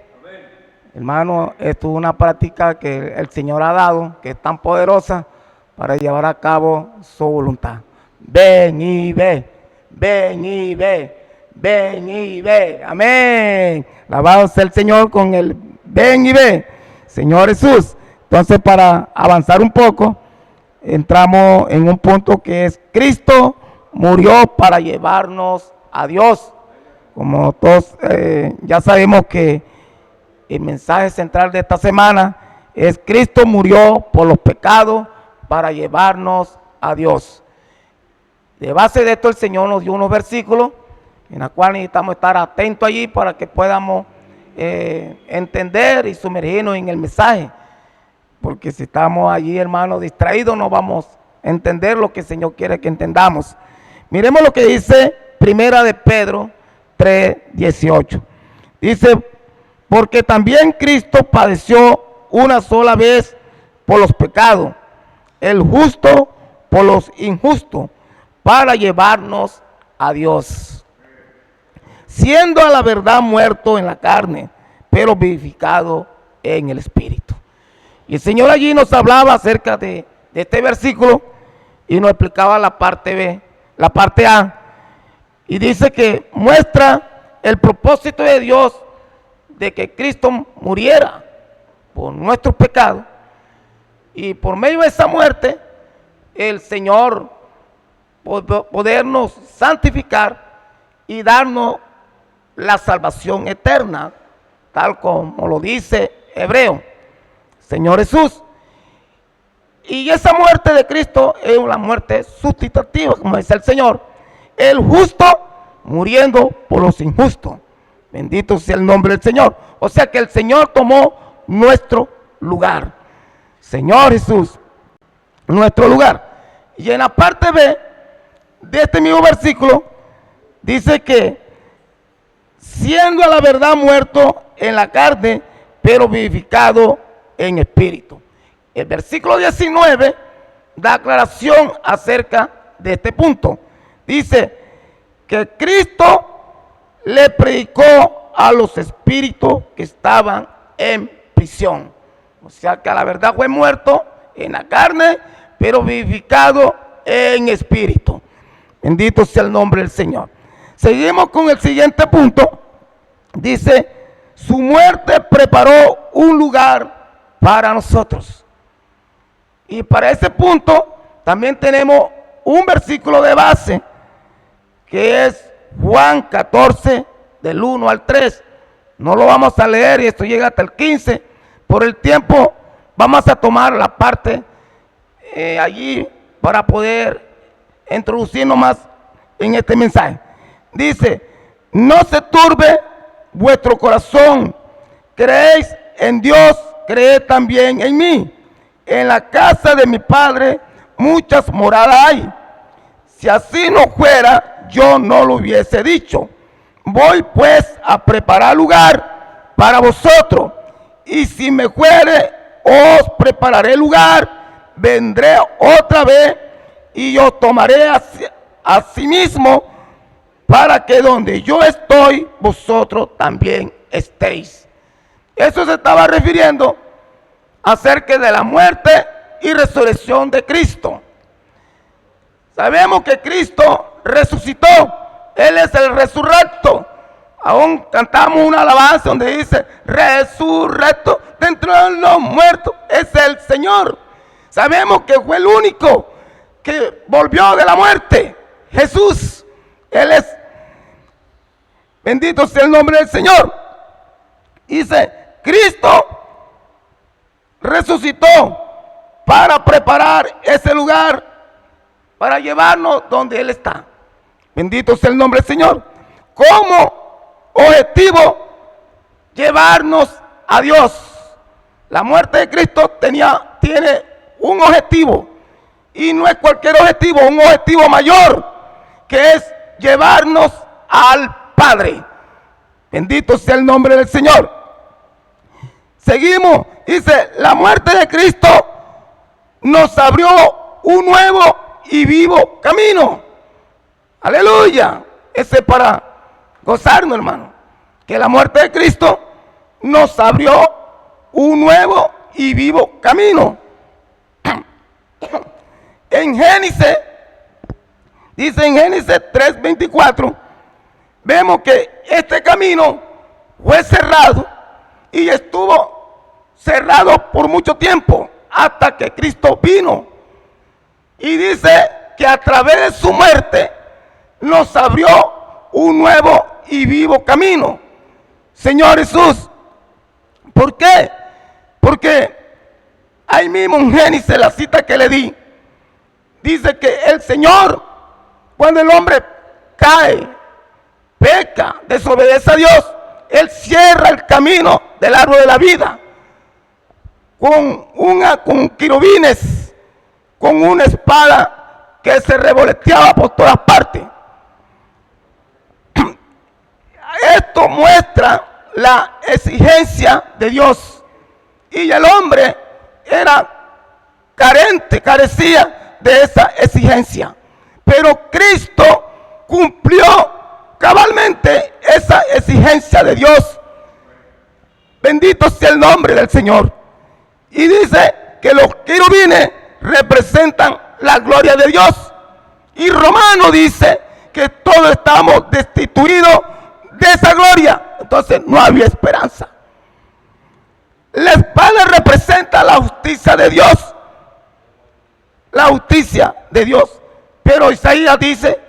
Hermano, esto es una práctica que el Señor ha dado, que es tan poderosa para llevar a cabo su voluntad. Ven y ve, ven y ve, ven y ve. Amén. Alabado sea el Señor con el ven y ve. Señor Jesús. Entonces, para avanzar un poco, entramos en un punto que es Cristo murió para llevarnos a Dios. Como todos ya sabemos que el mensaje central de esta semana es Cristo murió por los pecados para llevarnos a Dios. De base de esto el Señor nos dio unos versículos en los cuales necesitamos estar atentos allí para que podamos entender y sumergirnos en el mensaje. Porque si estamos allí, hermanos, distraídos, no vamos a entender lo que el Señor quiere que entendamos. Miremos lo que dice Primera de Pedro 3:18. Dice, porque también Cristo padeció una sola vez por los pecados, el justo por los injustos, para llevarnos a Dios. Siendo a la verdad muerto en la carne, pero vivificado en el Espíritu. Y el Señor allí nos hablaba acerca de este versículo y nos explicaba la parte B, la parte A. Y dice que muestra el propósito de Dios de que Cristo muriera por nuestros pecados. Y por medio de esa muerte, el Señor podernos santificar y darnos la salvación eterna, tal como lo dice Hebreo. Señor Jesús. Y esa muerte de Cristo es una muerte sustitutiva, como dice el Señor. El justo muriendo por los injustos. Bendito sea el nombre del Señor. O sea que el Señor tomó nuestro lugar. Señor Jesús, nuestro lugar. Y en la parte B de este mismo versículo, dice que siendo a la verdad muerto en la carne, pero vivificado en espíritu. El versículo 19 da aclaración acerca de este punto. Dice que Cristo le predicó a los espíritus que estaban en prisión. O sea que a la verdad fue muerto en la carne, pero vivificado en espíritu. Bendito sea el nombre del Señor. Seguimos con el siguiente punto. Dice, su muerte preparó un lugar para nosotros. Y para ese punto también tenemos un versículo de base que es Juan 14 del 1 al 3. No lo vamos a leer y esto llega hasta el 15. Por el tiempo vamos a tomar la parte allí para poder introducirnos más en este mensaje. Dice, no se turbe vuestro corazón, creéis en Dios, creed también en mí. En la casa de mi Padre muchas moradas hay. Si así no fuera, yo no lo hubiese dicho. Voy pues a preparar lugar para vosotros. Y si me fuere, os prepararé lugar. Vendré otra vez y os tomaré a sí mismo, para que donde yo estoy, vosotros también estéis. Eso se estaba refiriendo acerca de la muerte y resurrección de Cristo. Sabemos que Cristo resucitó. Él es el resurrecto. Aún cantamos una alabanza donde dice, resurrecto dentro de los muertos es el Señor. Sabemos que fue el único que volvió de la muerte. Jesús. Él es. Bendito sea el nombre del Señor. Dice, Cristo resucitó para preparar ese lugar, para llevarnos donde Él está. Bendito sea el nombre del Señor. Como objetivo, llevarnos a Dios. La muerte de Cristo tiene un objetivo, y no es cualquier objetivo, un objetivo mayor, que es llevarnos al Padre. Bendito sea el nombre del Señor. Seguimos, dice, la muerte de Cristo nos abrió un nuevo y vivo camino. Aleluya. Ese es para gozarnos, hermano, que la muerte de Cristo nos abrió un nuevo y vivo camino. En Génesis, dice en Génesis 3:24, vemos que este camino fue cerrado y estuvo cerrado por mucho tiempo hasta que Cristo vino. Y dice que a través de su muerte nos abrió un nuevo y vivo camino. Señor Jesús, ¿por qué? Porque ahí mismo en Génesis, la cita que le di, dice que el Señor, cuando el hombre cae, peca, desobedece a Dios, Él cierra el camino del árbol de la vida con querubines, con una espada que se revoloteaba por todas partes. Esto muestra la exigencia de Dios, y el hombre era carecía de esa exigencia, pero Cristo cumplió cabalmente esa exigencia de Dios. Bendito sea el nombre del Señor. Y dice que los querubines representan la gloria de Dios, y Romano dice que todos estamos destituidos de esa gloria, entonces no había esperanza. La espada representa la justicia de Dios, la justicia de Dios, pero Isaías dice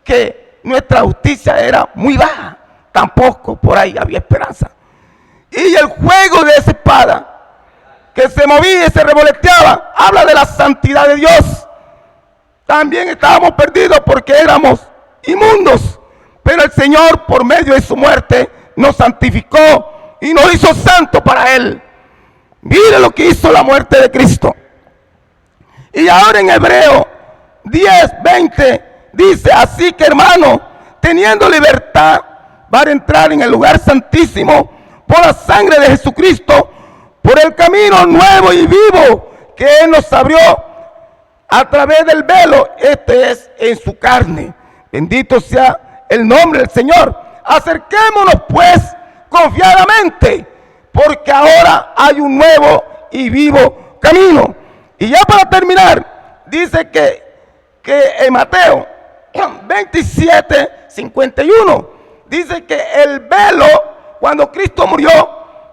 que nuestra justicia era muy baja, tampoco por ahí había esperanza. Y el juego de esa espada que se movía y se revoloteaba habla de la santidad de Dios. También estábamos perdidos porque éramos inmundos, pero el Señor, por medio de su muerte, nos santificó y nos hizo santos para Él. Mire lo que hizo la muerte de Cristo. Y ahora en Hebreo 10:20 dice: así que, hermano, teniendo libertad para entrar en el lugar santísimo por la sangre de Jesucristo, por el camino nuevo y vivo que Él nos abrió a través del velo, este es en su carne. Bendito sea el nombre del Señor. Acerquémonos pues confiadamente, porque ahora hay un nuevo y vivo camino. Y ya para terminar, dice que en Mateo 27:51, dice que el velo, cuando Cristo murió,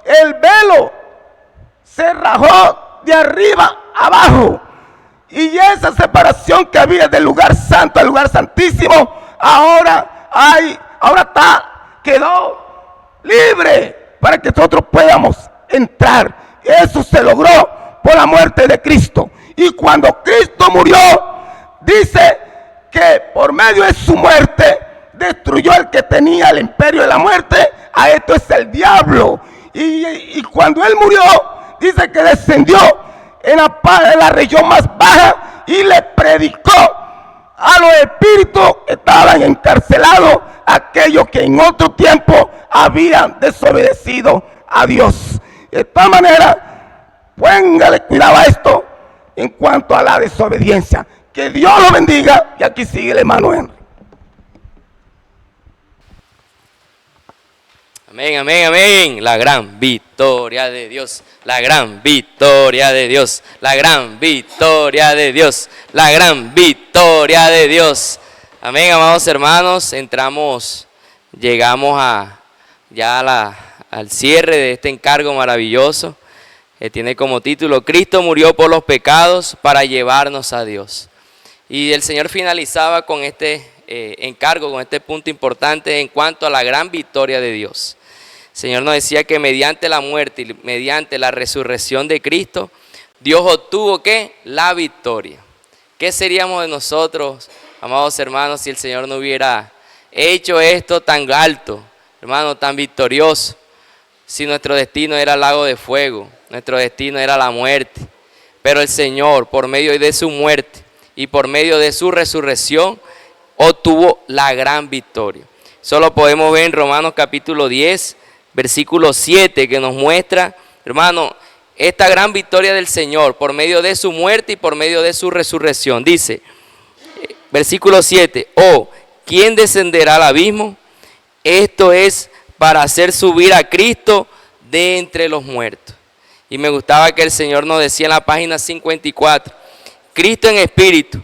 el velo se rajó de arriba abajo, y esa separación que había del lugar santo al lugar santísimo, ahora quedó libre para que nosotros podamos entrar. Eso se logró por la muerte de Cristo. Y cuando Cristo murió, dice que por medio de su muerte destruyó el que tenía el imperio de la muerte. A esto es el diablo. Y cuando él murió, dice que descendió en la región más baja y le predicó a los espíritus que estaban encarcelados, aquellos que en otro tiempo habían desobedecido a Dios. De esta manera, póngale cuidado a esto en cuanto a la desobediencia. Que Dios lo bendiga. Y aquí sigue el hermano Henry. Amén, amén, amén. La gran victoria de Dios. La gran victoria de Dios. La gran victoria de Dios. La gran victoria de Dios. Amén, amados hermanos. Llegamos al cierre de este encargo maravilloso que tiene como título: Cristo murió por los pecados para llevarnos a Dios. Y el Señor finalizaba con este encargo, con este punto importante en cuanto a la gran victoria de Dios. El Señor nos decía que mediante la muerte y mediante la resurrección de Cristo, Dios obtuvo ¿qué? La victoria. ¿Qué seríamos de nosotros, amados hermanos, si el Señor no hubiera hecho esto tan alto, hermano, tan victorioso? Si nuestro destino era el lago de fuego, nuestro destino era la muerte. Pero el Señor, por medio de su muerte y por medio de su resurrección, obtuvo la gran victoria. Eso lo podemos ver en Romanos capítulo 10, versículo 7, que nos muestra, hermano, esta gran victoria del Señor por medio de su muerte y por medio de su resurrección. Dice, versículo 7, oh, ¿quién descenderá al abismo? Esto es para hacer subir a Cristo de entre los muertos. Y me gustaba que el Señor nos decía en la página 54, Cristo en espíritu,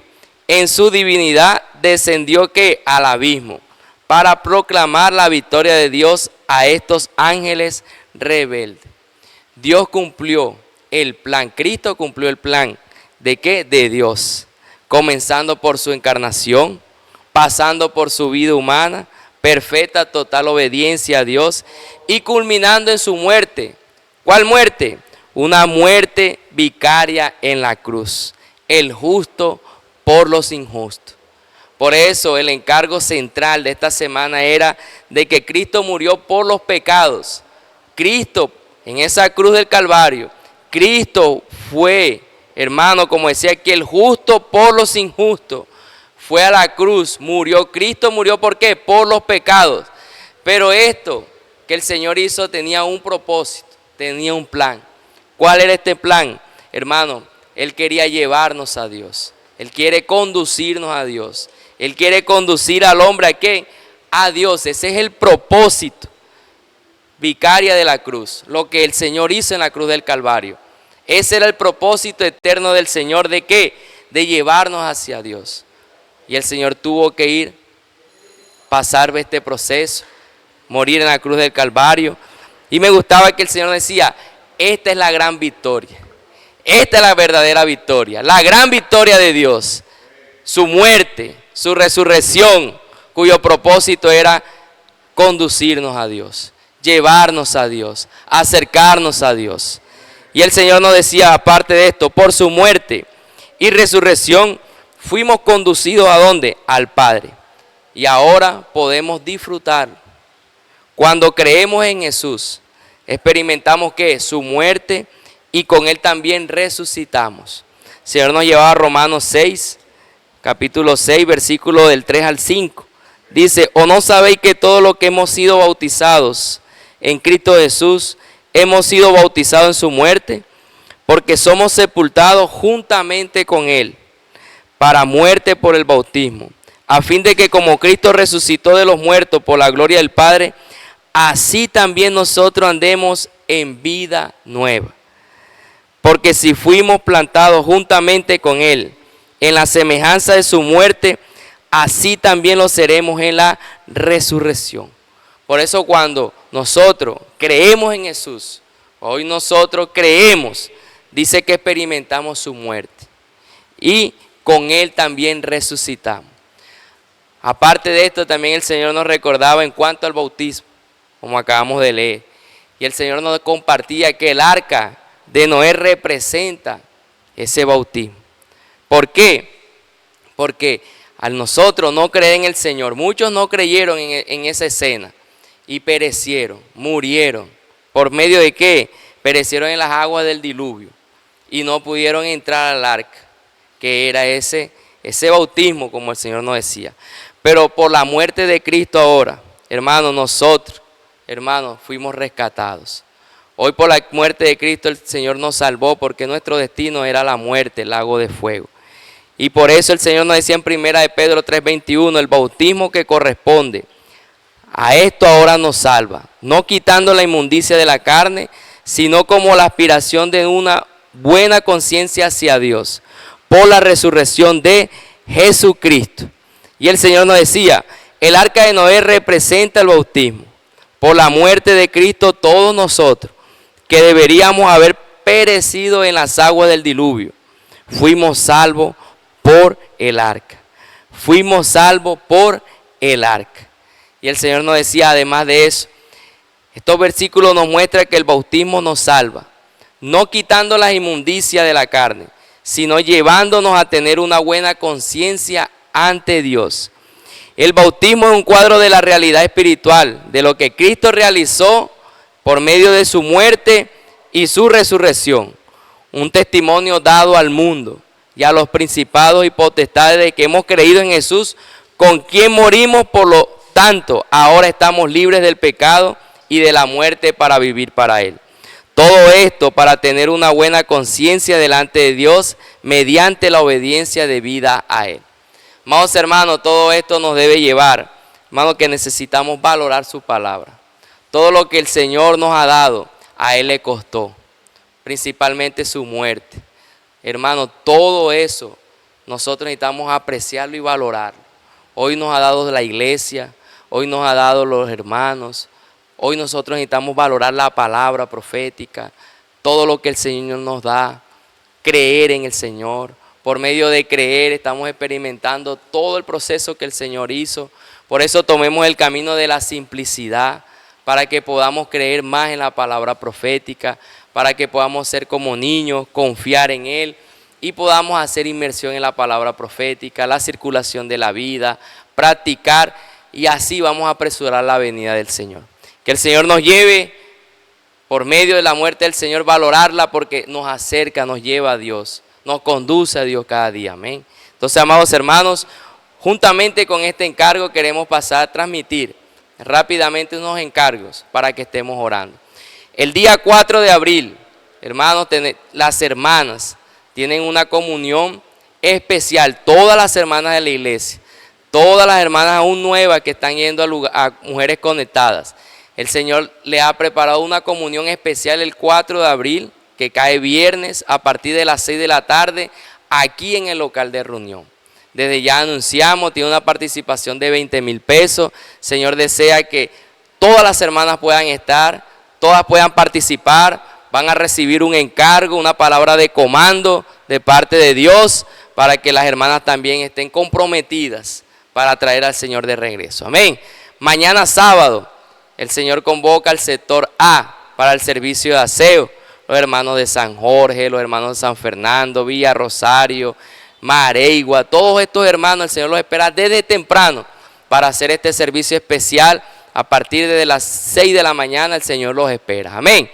en su divinidad, descendió ¿qué? Al abismo, para proclamar la victoria de Dios a estos ángeles rebeldes. Dios cumplió el plan, Cristo cumplió el plan, ¿de qué? De Dios, comenzando por su encarnación, pasando por su vida humana, perfecta, total obediencia a Dios, y culminando en su muerte. ¿Cuál muerte? Una muerte vicaria en la cruz, el justo por los injustos. Por eso el encargo central de esta semana era de que Cristo murió por los pecados. Cristo en esa cruz del Calvario, Cristo fue, hermano, como decía aquí, el justo por los injustos. Fue a la cruz, murió. Cristo murió ¿por qué? Por los pecados. Pero esto que el Señor hizo tenía un propósito, tenía un plan. ¿Cuál era este plan? Hermano, Él quería llevarnos a Dios. Él quiere conducirnos a Dios. Él quiere conducir al hombre ¿a qué? A Dios. Ese es el propósito vicaria de la cruz, lo que el Señor hizo en la cruz del Calvario. Ese era el propósito eterno del Señor, ¿de qué? De llevarnos hacia Dios. Y el Señor tuvo que ir, pasar este proceso, morir en la cruz del Calvario. Y me gustaba que el Señor decía, esta es la gran victoria. Esta es la verdadera victoria, la gran victoria de Dios. Su muerte, su resurrección, cuyo propósito era conducirnos a Dios, llevarnos a Dios, acercarnos a Dios. Y el Señor nos decía, aparte de esto, por su muerte y resurrección, fuimos conducidos ¿a dónde? Al Padre. Y ahora podemos disfrutar. Cuando creemos en Jesús, experimentamos ¿qué? Su muerte y con Él también resucitamos. El Señor nos llevaba a Romanos 6, capítulo 6, versículo del 3 al 5. Dice, ¿o no sabéis que todos los que hemos sido bautizados en Cristo Jesús, hemos sido bautizados en su muerte? Porque somos sepultados juntamente con Él para muerte por el bautismo, a fin de que como Cristo resucitó de los muertos por la gloria del Padre, así también nosotros andemos en vida nueva. Porque si fuimos plantados juntamente con Él en la semejanza de su muerte, así también lo seremos en la resurrección. Por eso cuando nosotros creemos en Jesús, hoy nosotros creemos, dice que experimentamos su muerte y con Él también resucitamos. Aparte de esto, también el Señor nos recordaba en cuanto al bautismo, como acabamos de leer. Y el Señor nos compartía que el arca de Noé representa ese bautismo. ¿Por qué? Porque al nosotros no creer en el Señor, muchos no creyeron en esa escena y perecieron, murieron. ¿Por medio de qué? Perecieron en las aguas del diluvio y no pudieron entrar al arca, que era ese bautismo, como el Señor nos decía. Pero por la muerte de Cristo ahora, hermanos, nosotros, hermanos, fuimos rescatados. Hoy por la muerte de Cristo el Señor nos salvó, porque nuestro destino era la muerte, el lago de fuego. Y por eso el Señor nos decía en 1 de Pedro 3:21, el bautismo que corresponde a esto ahora nos salva, no quitando la inmundicia de la carne, sino como la aspiración de una buena conciencia hacia Dios, por la resurrección de Jesucristo. Y el Señor nos decía, el arca de Noé representa el bautismo. Por la muerte de Cristo todos nosotros, que deberíamos haber perecido en las aguas del diluvio, fuimos salvos por el arca. Fuimos salvos por el arca. Y el Señor nos decía, además de eso, estos versículos nos muestran que el bautismo nos salva, no quitando las inmundicias de la carne, sino llevándonos a tener una buena conciencia ante Dios. El bautismo es un cuadro de la realidad espiritual, de lo que Cristo realizó por medio de su muerte y su resurrección. Un testimonio dado al mundo y a los principados y potestades de que hemos creído en Jesús, con quien morimos, por lo tanto, ahora estamos libres del pecado y de la muerte para vivir para Él. Todo esto para tener una buena conciencia delante de Dios mediante la obediencia debida a Él. Amados hermanos, todo esto nos debe llevar, hermanos, que necesitamos valorar su palabra. Todo lo que el Señor nos ha dado, a Él le costó, principalmente su muerte. Hermanos, todo eso nosotros necesitamos apreciarlo y valorarlo. Hoy nos ha dado la iglesia, hoy nos ha dado los hermanos, hoy nosotros necesitamos valorar la palabra profética, todo lo que el Señor nos da, creer en el Señor. Por medio de creer estamos experimentando todo el proceso que el Señor hizo. Por eso tomemos el camino de la simplicidad, para que podamos creer más en la palabra profética, para que podamos ser como niños, confiar en Él y podamos hacer inmersión en la palabra profética, la circulación de la vida, practicar, y así vamos a apresurar la venida del Señor. Que el Señor nos lleve por medio de la muerte del Señor, valorarla, porque nos acerca, nos lleva a Dios, nos conduce a Dios cada día. Amén. Entonces, amados hermanos, juntamente con este encargo queremos pasar a transmitir rápidamente unos encargos para que estemos orando. El día 4 de abril, hermanos, las hermanas tienen una comunión especial, todas las hermanas de la iglesia, todas las hermanas aún nuevas que están yendo a Mujeres Conectadas. El Señor le ha preparado una comunión especial el 4 de abril, que cae viernes a partir de las 6 de la tarde, aquí en el local de reunión. Desde ya anunciamos, tiene una participación de 20,000 pesos. El Señor desea que todas las hermanas puedan estar, todas puedan participar, van a recibir un encargo, una palabra de comando de parte de Dios, para que las hermanas también estén comprometidas para traer al Señor de regreso. Amén. Mañana sábado, el Señor convoca al sector A para el servicio de aseo. Los hermanos de San Jorge, los hermanos de San Fernando, Villa Rosario, Mareigua, todos estos hermanos, el Señor los espera desde temprano para hacer este servicio especial. A partir de las 6 de la mañana el Señor los espera. Amén.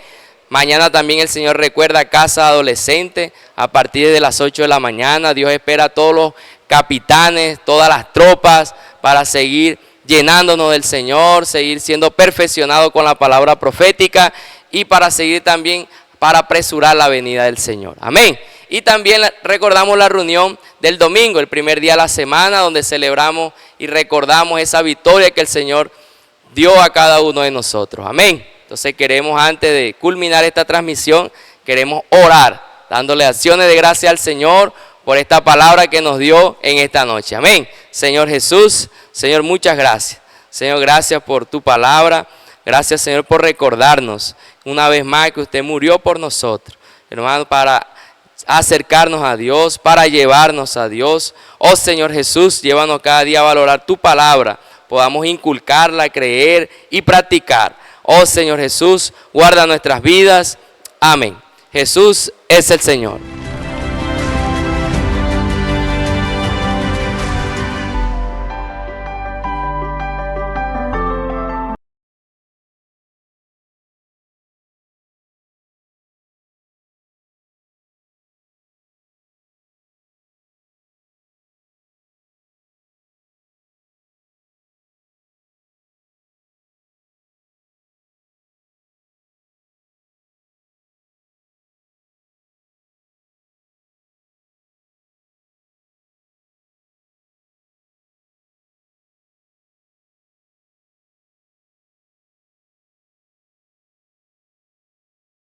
Mañana también el Señor recuerda Casa de Adolescentes a partir de las 8 de la mañana. Dios espera a todos los capitanes, todas las tropas, para seguir llenándonos del Señor, seguir siendo perfeccionados con la palabra profética y para seguir también para apresurar la venida del Señor. Amén. Y también recordamos la reunión del domingo, el primer día de la semana, donde celebramos y recordamos esa victoria que el Señor dio a cada uno de nosotros. Amén. Entonces queremos, antes de culminar esta transmisión, queremos orar, dándole acciones de gracia al Señor por esta palabra que nos dio en esta noche. Amén. Señor Jesús, Señor, muchas gracias. Señor, gracias por tu palabra. Gracias, Señor, por recordarnos una vez más que usted murió por nosotros, hermano, para acercarnos a Dios, para llevarnos a Dios. Oh Señor Jesús, llévanos cada día a valorar tu palabra, podamos inculcarla, creer y practicar. Oh Señor Jesús, guarda nuestras vidas. Amén. Jesús es el Señor.